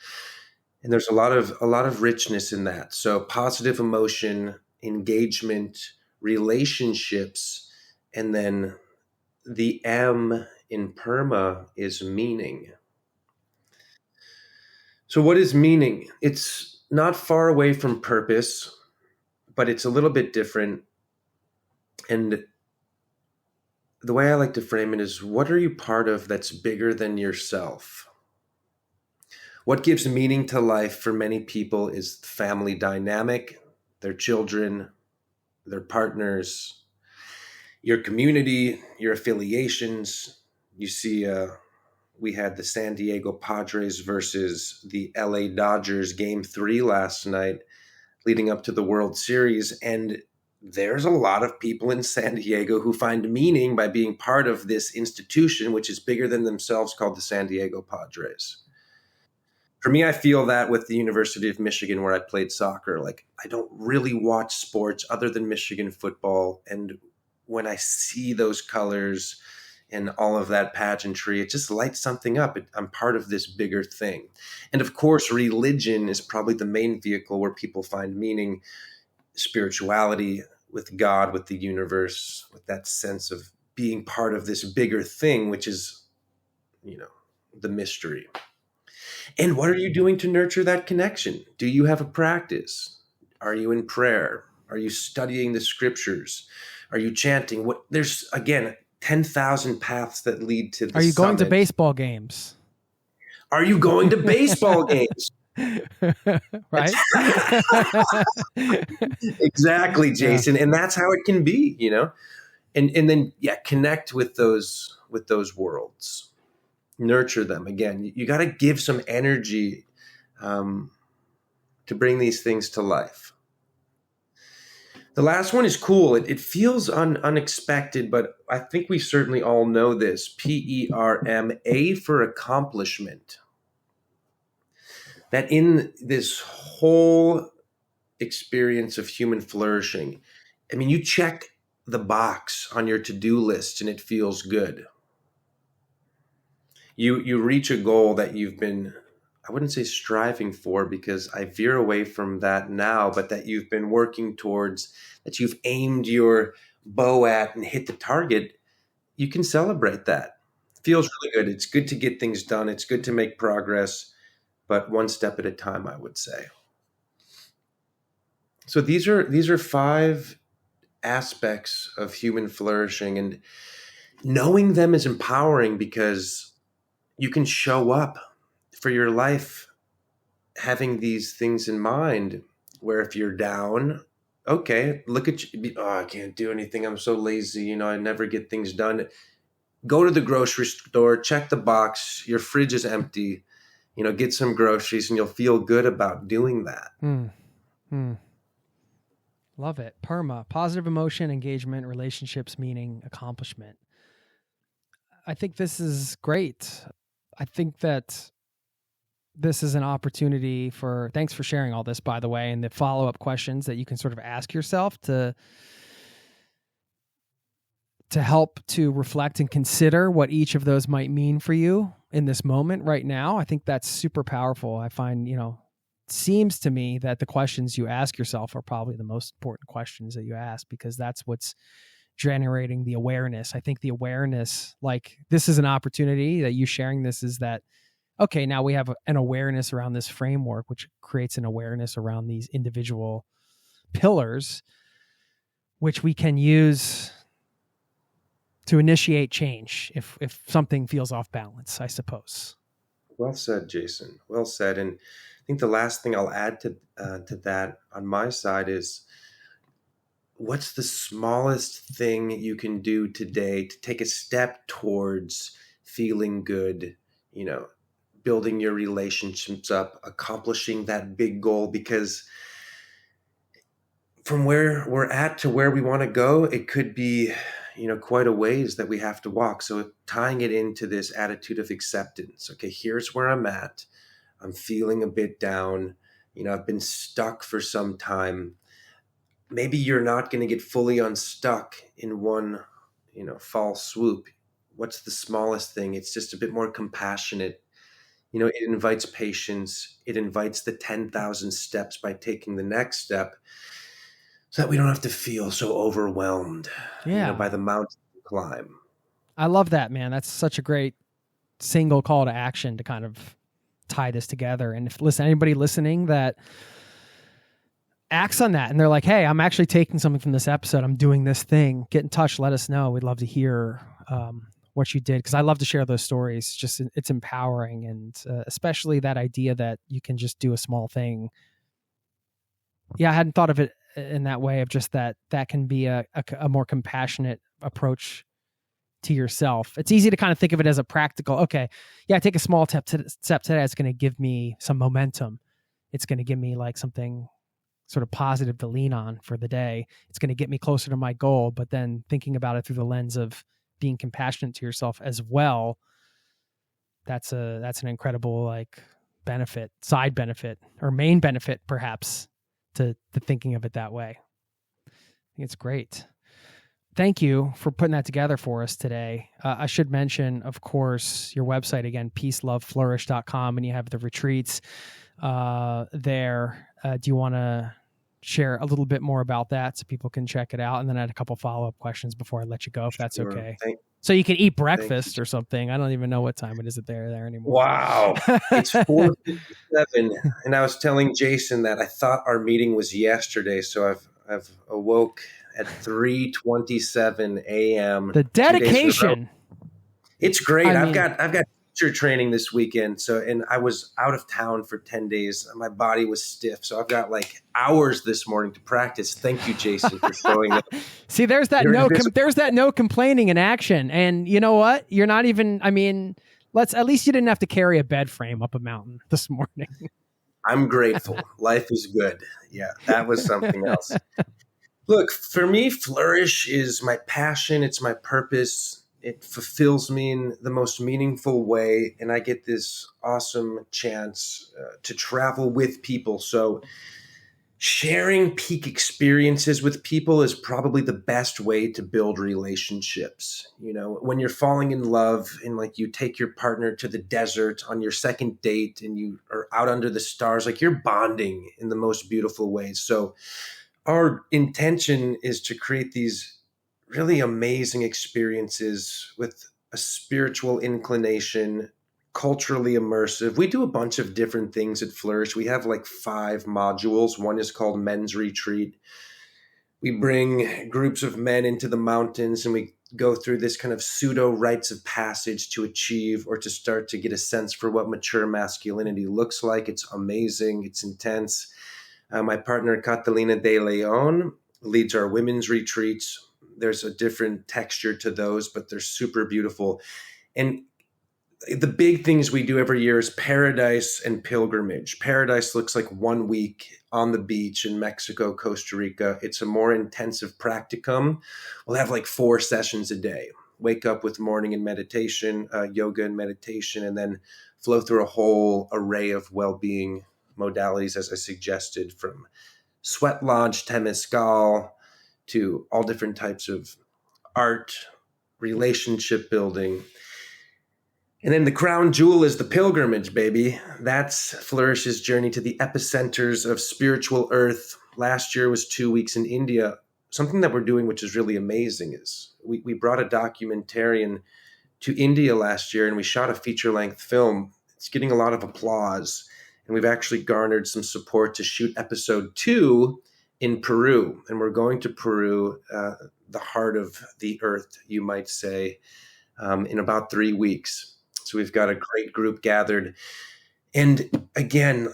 And there's a lot of richness in that. So positive emotion, engagement, relationships, and then the M in PERMA is meaning. So what is meaning? It's not far away from purpose, but it's a little bit different. And the way I like to frame it is, what are you part of that's bigger than yourself? What gives meaning to life for many people is the family dynamic, their children, their partners, your community, your affiliations. You see, we had the San Diego Padres versus the LA Dodgers game 3 last night, leading up to the World Series. And there's a lot of people in San Diego who find meaning by being part of this institution, which is bigger than themselves, called the San Diego Padres. For me, I feel that with the University of Michigan, where I played soccer. Like, I don't really watch sports other than Michigan football. And when I see those colors and all of that pageantry, it just lights something up. I'm part of this bigger thing. And of course, religion is probably the main vehicle where people find meaning, spirituality with God, with the universe, with that sense of being part of this bigger thing, which is, the mystery. And what are you doing to nurture that connection? Do you have a practice? Are you in prayer? Are you studying the scriptures? Are you chanting? There's, again, 10,000 paths that lead to the are you going to summit. baseball games? Are you going to baseball games? Right? Exactly, Jason. And that's how it can be. And then, yeah, connect with those worlds. Nurture them. Again, you got to give some energy to bring these things to life. The last one is cool. It feels unexpected, but I think we certainly all know this. PERMA for accomplishment. That in this whole experience of human flourishing, I mean, you check the box on your to-do list and it feels good. You reach a goal that you've been, I wouldn't say striving for, because I veer away from that now, but that you've been working towards, that you've aimed your bow at and hit the target. You can celebrate that. Feels really good. It's good to get things done. It's good to make progress, but one step at a time, I would say. So these are 5 aspects of human flourishing, and knowing them is empowering because you can show up for your life having these things in mind, where if you're down, okay, look at you. Oh, I can't do anything. I'm so lazy. I never get things done. Go to the grocery store, check the box. Your fridge is empty. Get some groceries and you'll feel good about doing that. Love it. PERMA, positive emotion, engagement, relationships, meaning, accomplishment. I think this is great. I think that this is an opportunity thanks for sharing all this, by the way, and the follow-up questions that you can sort of ask yourself to to help to reflect and consider what each of those might mean for you in this moment right now. I think that's super powerful. I find, seems to me that the questions you ask yourself are probably the most important questions that you ask, because that's what's generating the awareness. I think the awareness, like this is an opportunity that you sharing this, is that, okay, now we have an awareness around this framework, which creates an awareness around these individual pillars, which we can use to initiate change if something feels off balance, I suppose. Well said, Jason. Well said. And I think the last thing I'll add to that on my side is, what's the smallest thing you can do today to take a step towards feeling good, building your relationships up, accomplishing that big goal? Because from where we're at to where we want to go, it could be, quite a ways that we have to walk. So tying it into this attitude of acceptance. Okay, here's where I'm at. I'm feeling a bit down. I've been stuck for some time. Maybe you're not going to get fully unstuck in one, fall swoop. What's the smallest thing? It's just a bit more compassionate. It invites patience. It invites the 10,000 steps by taking the next step, so that we don't have to feel so overwhelmed, by the mountain to climb. I love that, man. That's such a great single call to action to kind of tie this together. And if anybody listening that acts on that and they're like, hey, I'm actually taking something from this episode, I'm doing this thing, get in touch, let us know. We'd love to hear what you did, because I love to share those stories. Just it's empowering, and especially that idea that you can just do a small thing. Yeah, I hadn't thought of it in that way, of just that can be a more compassionate approach to yourself. It's easy to kind of think of it as a practical, okay, yeah, take a small step today. It's going to give me some momentum. It's going to give me like something sort of positive to lean on for the day. It's going to get me closer to my goal. But then thinking about it through the lens of being compassionate to yourself as well, that's an incredible like benefit, side benefit, or main benefit perhaps, to thinking of it that way. I think it's great. Thank you for putting that together for us today. I should mention, of course, your website again, peaceloveflourish.com, and you have the retreats there. Do you want to share a little bit more about that so people can check it out? And then I had a couple follow-up questions before I let you go, if that's okay. So you can eat breakfast or something. I don't even know what time it is there anymore. Wow. It's 4:57. And I was telling Jason that I thought our meeting was yesterday. So I've awoke at 3:27 a.m. The dedication. It's great. I've got teacher training this weekend. And I was out of town for 10 days. My body was stiff. So I've got like hours this morning to practice. Thank you, Jason, for showing up. See, there's that there's that no complaining in action. And you know what? You're not even, at least you didn't have to carry a bed frame up a mountain this morning. I'm grateful. Life is good. Yeah, that was something else. Look, for me, Flourish is my passion. It's my purpose. It fulfills me in the most meaningful way. And I get this awesome chance to travel with people. So sharing peak experiences with people is probably the best way to build relationships. When you're falling in love and like you take your partner to the desert on your second date and you are out under the stars, like you're bonding in the most beautiful ways. So our intention is to create these really amazing experiences with a spiritual inclination, culturally immersive. We do a bunch of different things at Flourish. We have like 5 modules. One is called Men's Retreat. We bring groups of men into the mountains and we go through this kind of pseudo rites of passage to achieve or to start to get a sense for what mature masculinity looks like. It's amazing. It's intense. My partner, Catalina De Leon, leads our women's retreats. There's a different texture to those, but they're super beautiful. And the big things we do every year is Paradise and Pilgrimage. Paradise looks like 1 week on the beach in Mexico, Costa Rica. It's a more intensive practicum. We'll have like 4 sessions a day. Wake up with morning and meditation, yoga and meditation, and then flow through a whole array of well-being modalities, as I suggested, from sweat lodge, temescal, to all different types of art, relationship building. And then the crown jewel is the pilgrimage, baby. That's Flourish's journey to the epicenters of spiritual earth. Last year was 2 weeks in India. Something that we're doing, which is really amazing, is we brought a documentarian to India last year and we shot a feature-length film. It's getting a lot of applause. And we've actually garnered some support to shoot episode 2 in Peru. And we're going to Peru, the heart of the earth, you might say, in about 3 weeks. So we've got a great group gathered. And again,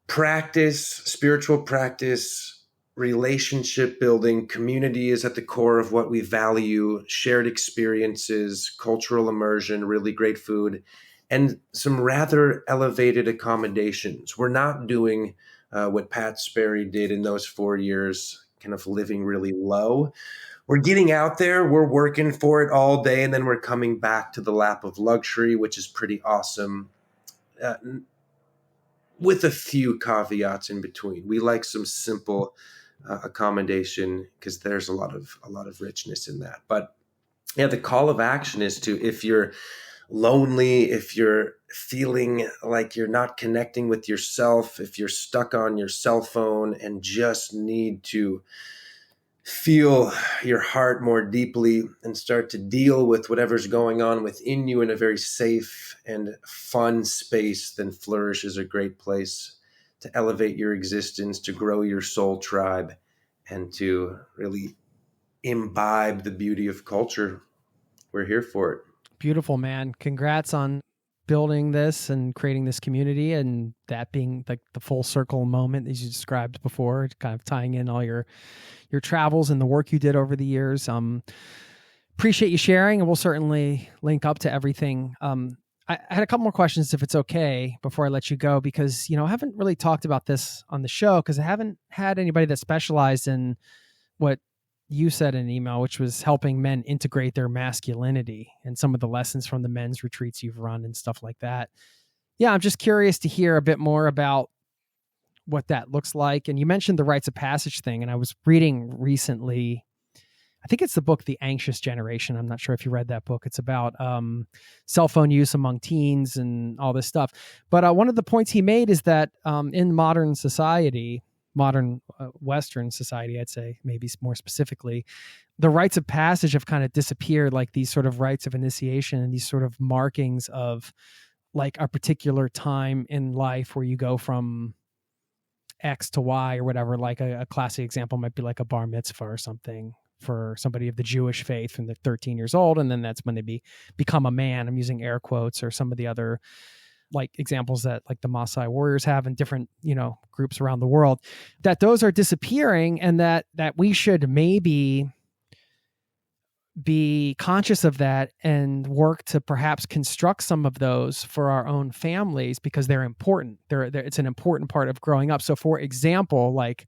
practice, spiritual practice, relationship building, community is at the core of what we value, shared experiences, cultural immersion, really great food, and some rather elevated accommodations. We're not doing what Pat Sperry did in those 4 years, kind of living really low. We're getting out there, we're working for it all day, and then we're coming back to the lap of luxury, which is pretty awesome, with a few caveats in between. We like some simple accommodation because there's a lot of richness in that. But yeah, the call of action is to, if you're lonely, if you're feeling like you're not connecting with yourself, if you're stuck on your cell phone and just need to feel your heart more deeply and start to deal with whatever's going on within you in a very safe and fun space, then Flourish is a great place to elevate your existence, to grow your soul tribe, and to really imbibe the beauty of culture. We're here for it. Beautiful, man. Congrats on building this and creating this community, and that being like the full circle moment as you described before, kind of tying in all your travels and the work you did over the years. Appreciate you sharing, and we'll certainly link up to everything. I had a couple more questions, if it's okay, before I let you go, because, I haven't really talked about this on the show because I haven't had anybody that specialized in what you said in an email, which was helping men integrate their masculinity and some of the lessons from the men's retreats you've run and stuff like that. Yeah, I'm just curious to hear a bit more about what that looks like. And you mentioned the rites of passage thing, and I was reading recently, I think it's the book, The Anxious Generation. I'm not sure if you read that book. It's about cell phone use among teens and all this stuff. But one of the points he made is that in modern society, modern Western society, I'd say maybe more specifically, the rites of passage have kind of disappeared, like these sort of rites of initiation and these sort of markings of like a particular time in life where you go from X to Y or whatever. Like a classic example might be like a bar mitzvah or something for somebody of the Jewish faith when they're 13 years old. And then that's when they become a man. I'm using air quotes, or some of the other like examples that like the Maasai warriors have in different, groups around the world, that those are disappearing, and that we should maybe be conscious of that and work to perhaps construct some of those for our own families, because they're important. It's an important part of growing up. So for example, like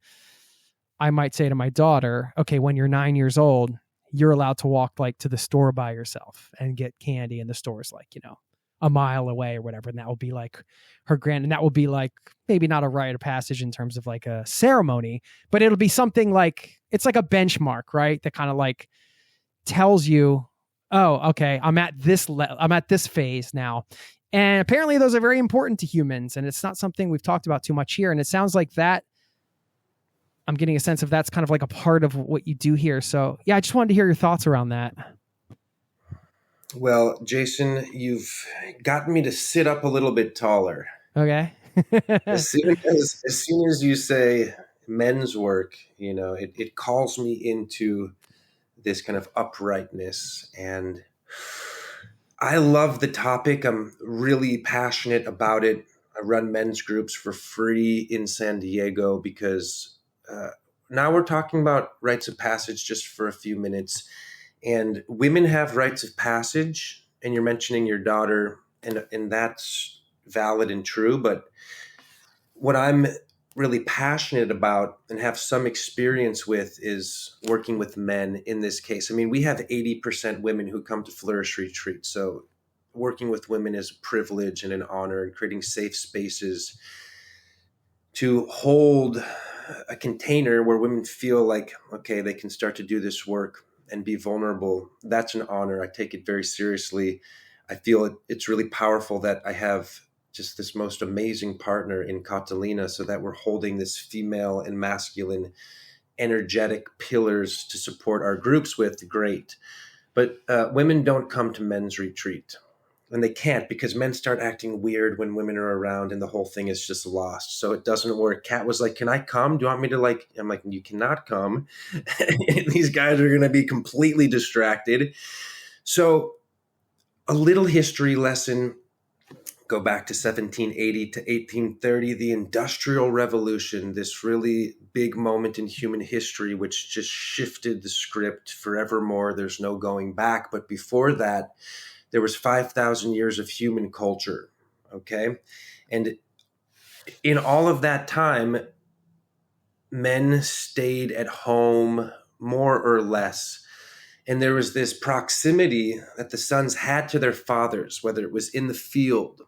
I might say to my daughter, okay, when you're 9 years old, you're allowed to walk like to the store by yourself and get candy, and the store's like, a mile away or whatever. And that will be like and that will be like maybe not a rite of passage in terms of like a ceremony, but it'll be something like, it's like a benchmark, right? That kind of like tells you, oh, okay, I'm at this phase now. And apparently those are very important to humans. And it's not something we've talked about too much here. And it sounds like that, I'm getting a sense of that's kind of like a part of what you do here. So yeah, I just wanted to hear your thoughts around that. Well, Jason, you've gotten me to sit up a little bit taller. Okay. as soon as you say men's work, it calls me into this kind of uprightness. And I love the topic. I'm really passionate about it. I run men's groups for free in San Diego because now we're talking about rites of passage just for a few minutes. And women have rites of passage, and you're mentioning your daughter, and that's valid and true. But what I'm really passionate about and have some experience with is working with men in this case. I mean, we have 80% women who come to Flourish Retreat. So working with women is a privilege and an honor, and creating safe spaces to hold a container where women feel like, okay, they can start to do this work and be vulnerable, that's an honor. I take it very seriously. I feel it's really powerful that I have just this most amazing partner in Catalina, so that we're holding this female and masculine energetic pillars to support our groups with. Great. But women don't come to men's retreat. And they can't, because men start acting weird when women are around and the whole thing is just lost. So it doesn't work. Kat was like, can I come? Do you want me to I'm like, you cannot come. These guys are going to be completely distracted. So a little history lesson, go back to 1780 to 1830, the Industrial Revolution, this really big moment in human history, which just shifted the script forevermore. There's no going back. But before that, there was 5,000 years of human culture, okay? And in all of that time, men stayed at home more or less. And there was this proximity that the sons had to their fathers, whether it was in the field,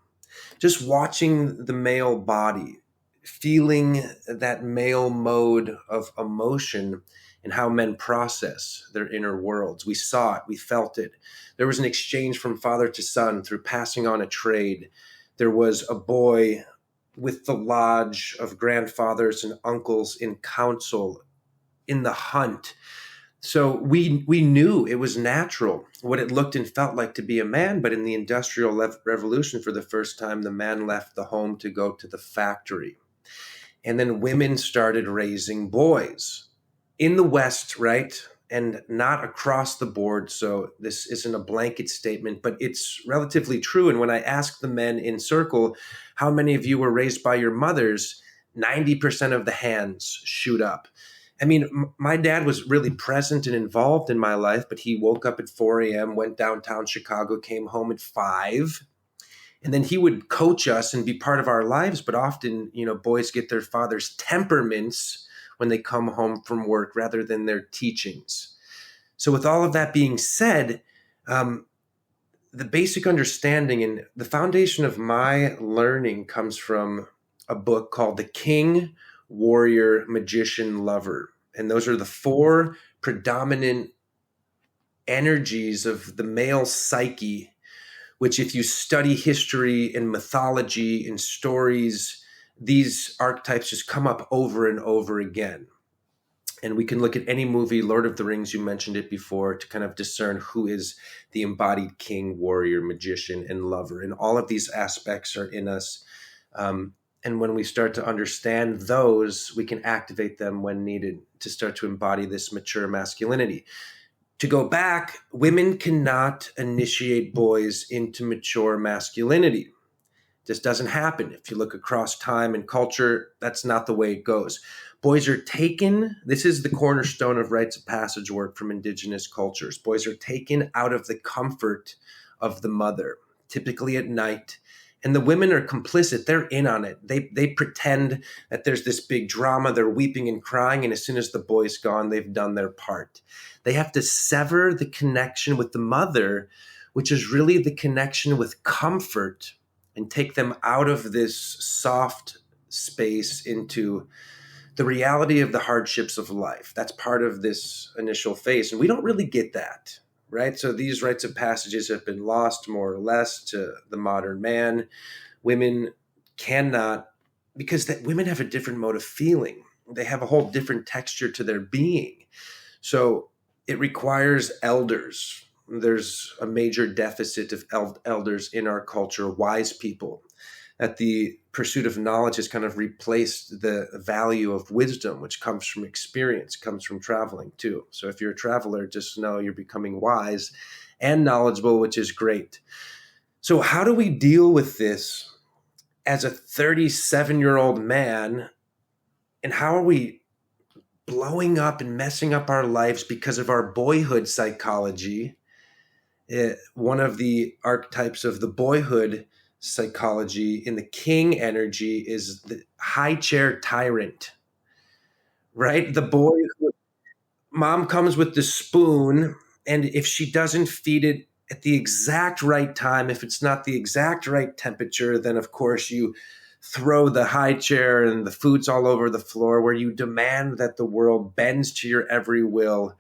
just watching the male body, feeling that male mode of emotion and how men process their inner worlds. We saw it, we felt it. There was an exchange from father to son through passing on a trade. There was a boy with the lodge of grandfathers and uncles in council, in the hunt. So we knew it was natural what it looked and felt like to be a man. But in the Industrial Revolution, for the first time, the man left the home to go to the factory. And then women started raising boys in the West, right? And not across the board. So this isn't a blanket statement, but it's relatively true. And when I ask the men in circle, how many of you were raised by your mothers, 90% of the hands shoot up. I mean, my dad was really present and involved in my life, but he woke up at 4 a.m., went downtown Chicago, came home at 5. And then he would coach us and be part of our lives. But often, boys get their father's temperaments when they come home from work rather than their teachings. So with all of that being said, the basic understanding and the foundation of my learning comes from a book called The King, Warrior, Magician, Lover. And those are the 4 predominant energies of the male psyche, which if you study history and mythology and stories, these archetypes just come up over and over again. And we can look at any movie, Lord of the Rings, you mentioned it before, to kind of discern who is the embodied king, warrior, magician, and lover. And all of these aspects are in us. And when we start to understand those, we can activate them when needed to start to embody this mature masculinity. To go back, women cannot initiate boys into mature masculinity. This doesn't happen. If you look across time and culture, that's not the way it goes. Boys are taken, this is the cornerstone of rites of passage work from indigenous cultures. Boys are taken out of the comfort of the mother, typically at night. And the women are complicit. They're in on it. They pretend that there's this big drama. They're weeping and crying. And as soon as the boy's gone, they've done their part. They have to sever the connection with the mother, which is really the connection with comfort, and take them out of this soft space into the reality of the hardships of life. That's part of this initial phase. And we don't really get that. Right? So these rites of passages have been lost more or less to the modern man. Women cannot, because women have a different mode of feeling. They have a whole different texture to their being. So it requires elders. There's a major deficit of elders in our culture, wise people, that the pursuit of knowledge has kind of replaced the value of wisdom, which comes from experience, comes from traveling too. So if you're a traveler, just know you're becoming wise and knowledgeable, which is great. So how do we deal with this as a 37-year-old man? And how are we blowing up and messing up our lives because of our boyhood psychology? One of the archetypes of the boyhood psychology in the king energy is the high chair tyrant, right? The boy, mom comes with the spoon, and if she doesn't feed it at the exact right time, if it's not the exact right temperature, then of course you throw the high chair and the food's all over the floor, where you demand that the world bends to your every will.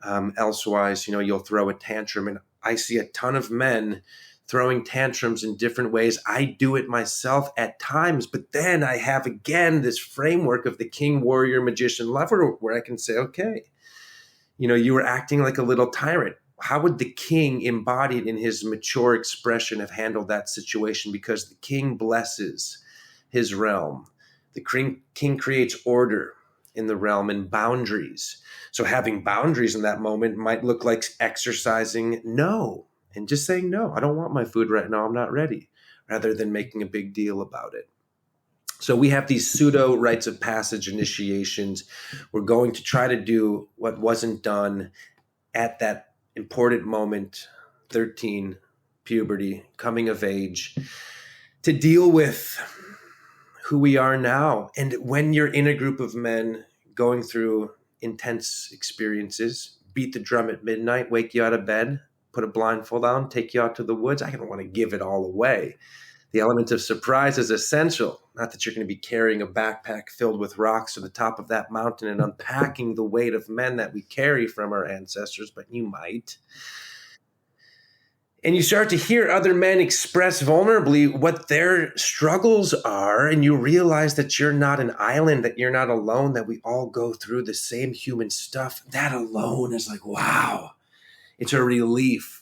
Elsewise, you'll throw a tantrum. And I see a ton of men throwing tantrums in different ways. I do it myself at times, but then I have again this framework of the king, warrior, magician, lover, where I can say, okay, you were acting like a little tyrant. How would the king, embodied in his mature expression, have handled that situation? Because the king blesses his realm. The king creates order in the realm and boundaries. So having boundaries in that moment might look like exercising no and just saying, no, I don't want my food right now. I'm not ready, rather than making a big deal about it. So we have these pseudo rites of passage initiations. We're going to try to do what wasn't done at that important moment, 13, puberty, coming of age, to deal with who we are now. And when you're in a group of men going through intense experiences, beat the drum at midnight, wake you out of bed, put a blindfold on, take you out to the woods, I don't want to give it all away. The element of surprise is essential. Not that you're going to be carrying a backpack filled with rocks to the top of that mountain and unpacking the weight of men that we carry from our ancestors, but you might. And you start to hear other men express vulnerably what their struggles are, and you realize that you're not an island, that you're not alone, that we all go through the same human stuff. That alone is like, wow, it's a relief.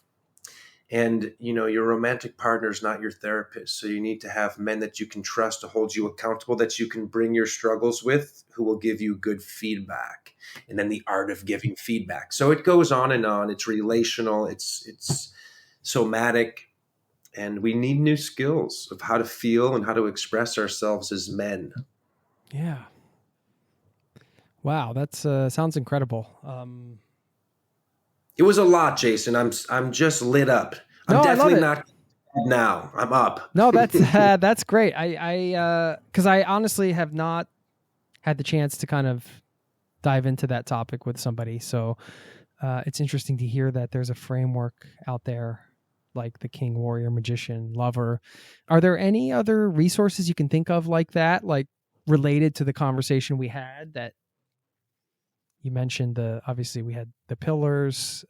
And, your romantic partner is not your therapist. So you need to have men that you can trust to hold you accountable, that you can bring your struggles with, who will give you good feedback. And then the art of giving feedback. So it goes on and on. It's relational. It's somatic. And we need new skills of how to feel and how to express ourselves as men. Yeah. Wow. That's sounds incredible. It was a lot, Jason. I'm just lit up. I'm definitely not now. I'm up. No, that's great. Because I honestly have not had the chance to kind of dive into that topic with somebody. So it's interesting to hear that there's a framework out there like the king, warrior, magician, lover. Are there any other resources you can think of like that, like related to the conversation we had that you mentioned? Obviously we had the pillars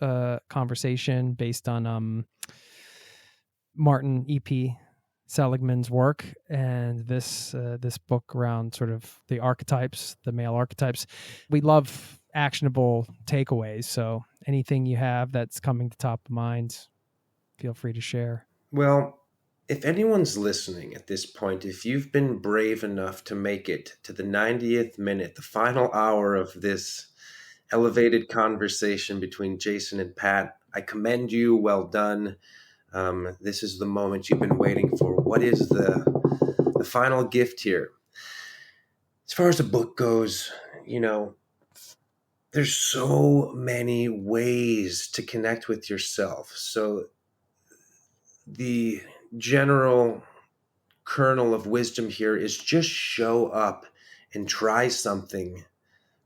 conversation based on Martin E.P. Seligman's work, and this book around sort of the archetypes, the male archetypes. We love actionable takeaways. So anything you have that's coming to top of mind, feel free to share. Well, if anyone's listening at this point, if you've been brave enough to make it to the 90th minute, the final hour of this elevated conversation between Jason and Pat, I commend you. Well done. This is the moment you've been waiting for. What is the final gift here? As far as the book goes, there's so many ways to connect with yourself. So the general kernel of wisdom here is just show up and try something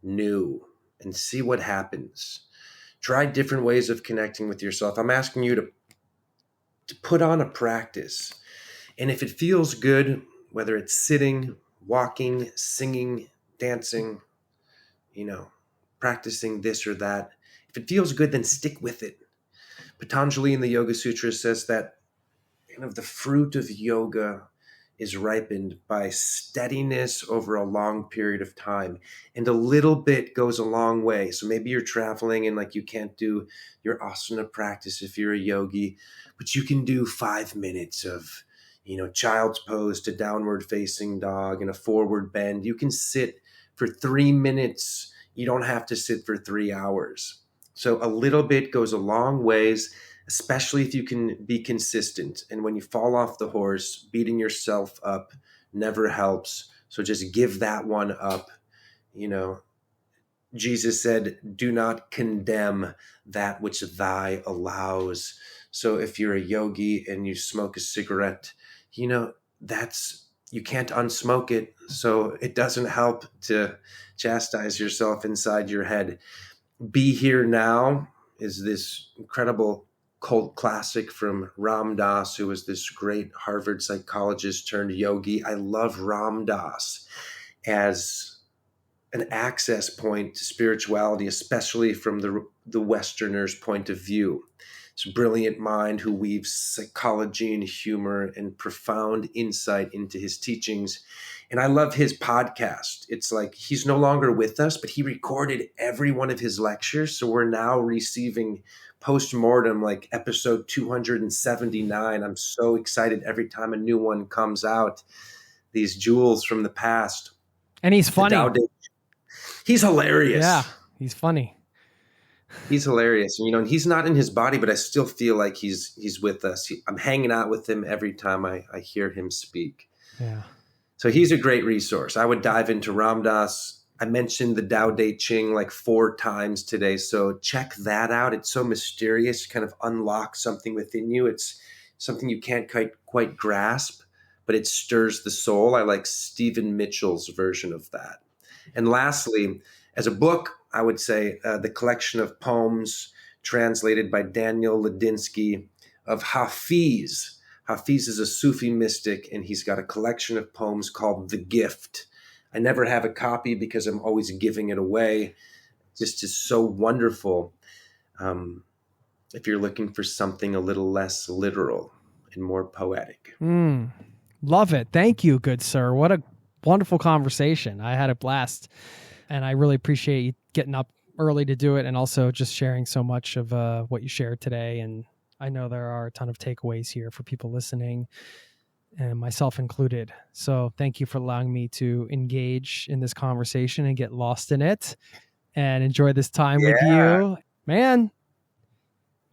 new and see what happens. Try different ways of connecting with yourself. I'm asking you to put on a practice. And if it feels good, whether it's sitting, walking, singing, dancing, practicing this or that, if it feels good, then stick with it. Patanjali in the Yoga Sutra says that the fruit of yoga is ripened by steadiness over a long period of time. And a little bit goes a long way. So maybe you're traveling and you can't do your asana practice if you're a yogi, but you can do 5 minutes of, child's pose to downward facing dog and a forward bend. You can sit for 3 minutes. You don't have to sit for 3 hours. So a little bit goes a long ways, especially if you can be consistent. And when you fall off the horse, beating yourself up never helps. So just give that one up. Jesus said, do not condemn that which thy allows. So if you're a yogi and you smoke a cigarette, you can't unsmoke it. So it doesn't help to chastise yourself inside your head. Be Here Now is this incredible cult classic from Ram Dass, who was this great Harvard psychologist turned yogi. I love Ram Dass as an access point to spirituality, especially from the Westerner's point of view. It's a brilliant mind who weaves psychology and humor and profound insight into his teachings. And I love his podcast. It's like he's no longer with us, but he recorded every one of his lectures. So we're now receiving post-mortem, like episode 279. I'm so excited every time a new one comes out. These jewels from the past. And he's funny. He's hilarious. Yeah, he's funny. He's hilarious. And, and he's not in his body, but I still feel like he's with us. I'm hanging out with him every time I hear him speak. Yeah. So he's a great resource. I would dive into Ram Dass. I mentioned the Tao Te Ching like 4 times today. So check that out. It's so mysterious, kind of unlocks something within you. It's something you can't quite grasp, but it stirs the soul. I like Stephen Mitchell's version of that. And lastly, as a book, I would say the collection of poems translated by Daniel Ladinsky of Hafiz. Hafiz is a Sufi mystic, and he's got a collection of poems called The Gift. I never have a copy because I'm always giving it away. Just is so wonderful if you're looking for something a little less literal and more poetic. Love it. Thank you, good sir. What a wonderful conversation. I had a blast. And I really appreciate you getting up early to do it and also just sharing so much of what you shared today. And I know there are a ton of takeaways here for people listening, and myself included. So thank you for allowing me to engage in this conversation and get lost in it and enjoy this time with you. Man,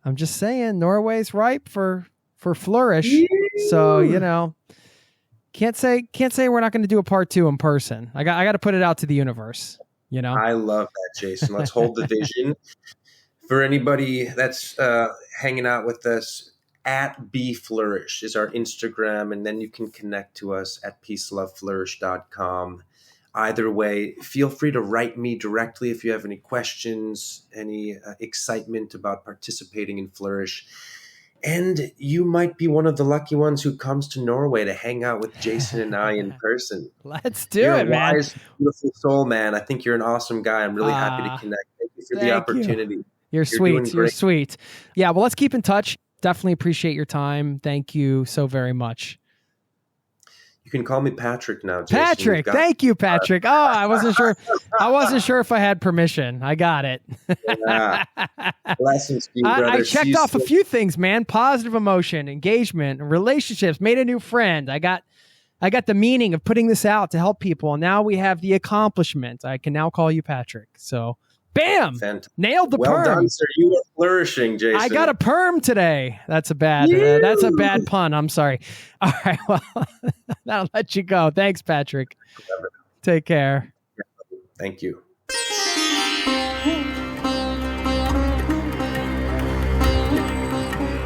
I'm just saying, Norway's ripe for Flourish. So, can't say we're not going to do a part 2 in person. I got to put it out to the universe. I love that, Jason. Let's hold the vision. For anybody that's hanging out with us, @BeFlourish is our Instagram, and then you can connect to us at peaceloveflourish.com. Either way, feel free to write me directly if you have any questions, any excitement about participating in Flourish. And you might be one of the lucky ones who comes to Norway to hang out with Jason and I in person. Let's do You're it, a man. wise, beautiful soul, man. I think you're an awesome guy. I'm really happy to connect. Thank you for the opportunity. You're sweet. You're sweet. Yeah, well, let's keep in touch. Definitely appreciate your time. Thank you so very much. You can call me Patrick now, Jason. Patrick, thank you, Patrick. Oh, I wasn't sure. I wasn't sure if I had permission. I got it. Yeah. Blessings to you, brother. I checked off a few things, man. Positive emotion, engagement, relationships, made a new friend. I got the meaning of putting this out to help people. And now we have the accomplishment. I can now call you Patrick. So, bam! Fantastic. Nailed the perm. Well done, sir. You are flourishing, Jason. I got a perm today. That's a bad pun. I'm sorry. All right. Well, I'll let you go. Thanks, Patrick. Take care. Thank you.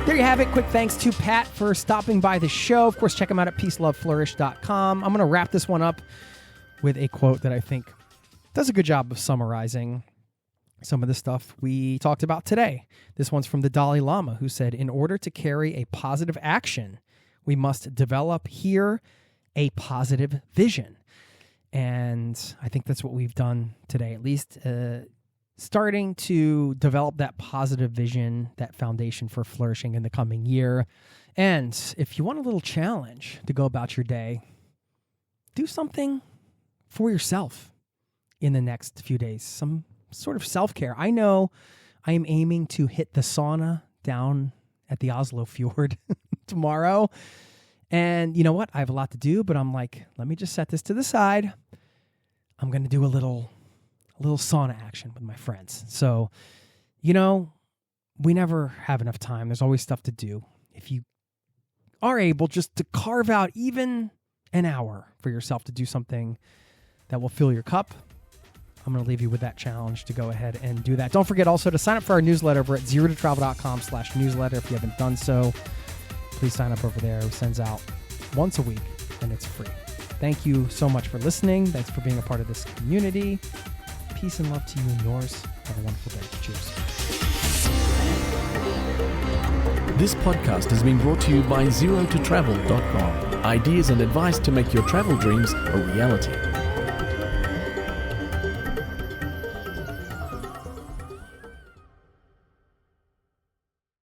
There you have it. Quick thanks to Pat for stopping by the show. Of course, check him out at peaceloveflourish.com. I'm going to wrap this one up with a quote that I think does a good job of summarizing some of the stuff we talked about today. This one's from the Dalai Lama, who said, "In order to carry a positive action, we must develop here a positive vision." And I think that's what we've done today, at least starting to develop that positive vision, that foundation for flourishing in the coming year. And if you want a little challenge to go about your day, do something for yourself in the next few days, some sort of self-care. I know I am aiming to hit the sauna down at the Oslo Fjord tomorrow. And you know what? I have a lot to do, but I'm like, let me just set this to the side. I'm going to do a little sauna action with my friends. So, we never have enough time. There's always stuff to do. If you are able just to carve out even an hour for yourself to do something that will fill your cup, I'm going to leave you with that challenge to go ahead and do that. Don't forget also to sign up for our newsletter over at zerototravel.com/newsletter. If you haven't done so, please sign up over there. It sends out once a week and it's free. Thank you so much for listening. Thanks for being a part of this community. Peace and love to you and yours. Have a wonderful day. Cheers. This podcast has been brought to you by zerototravel.com. Ideas and advice to make your travel dreams a reality.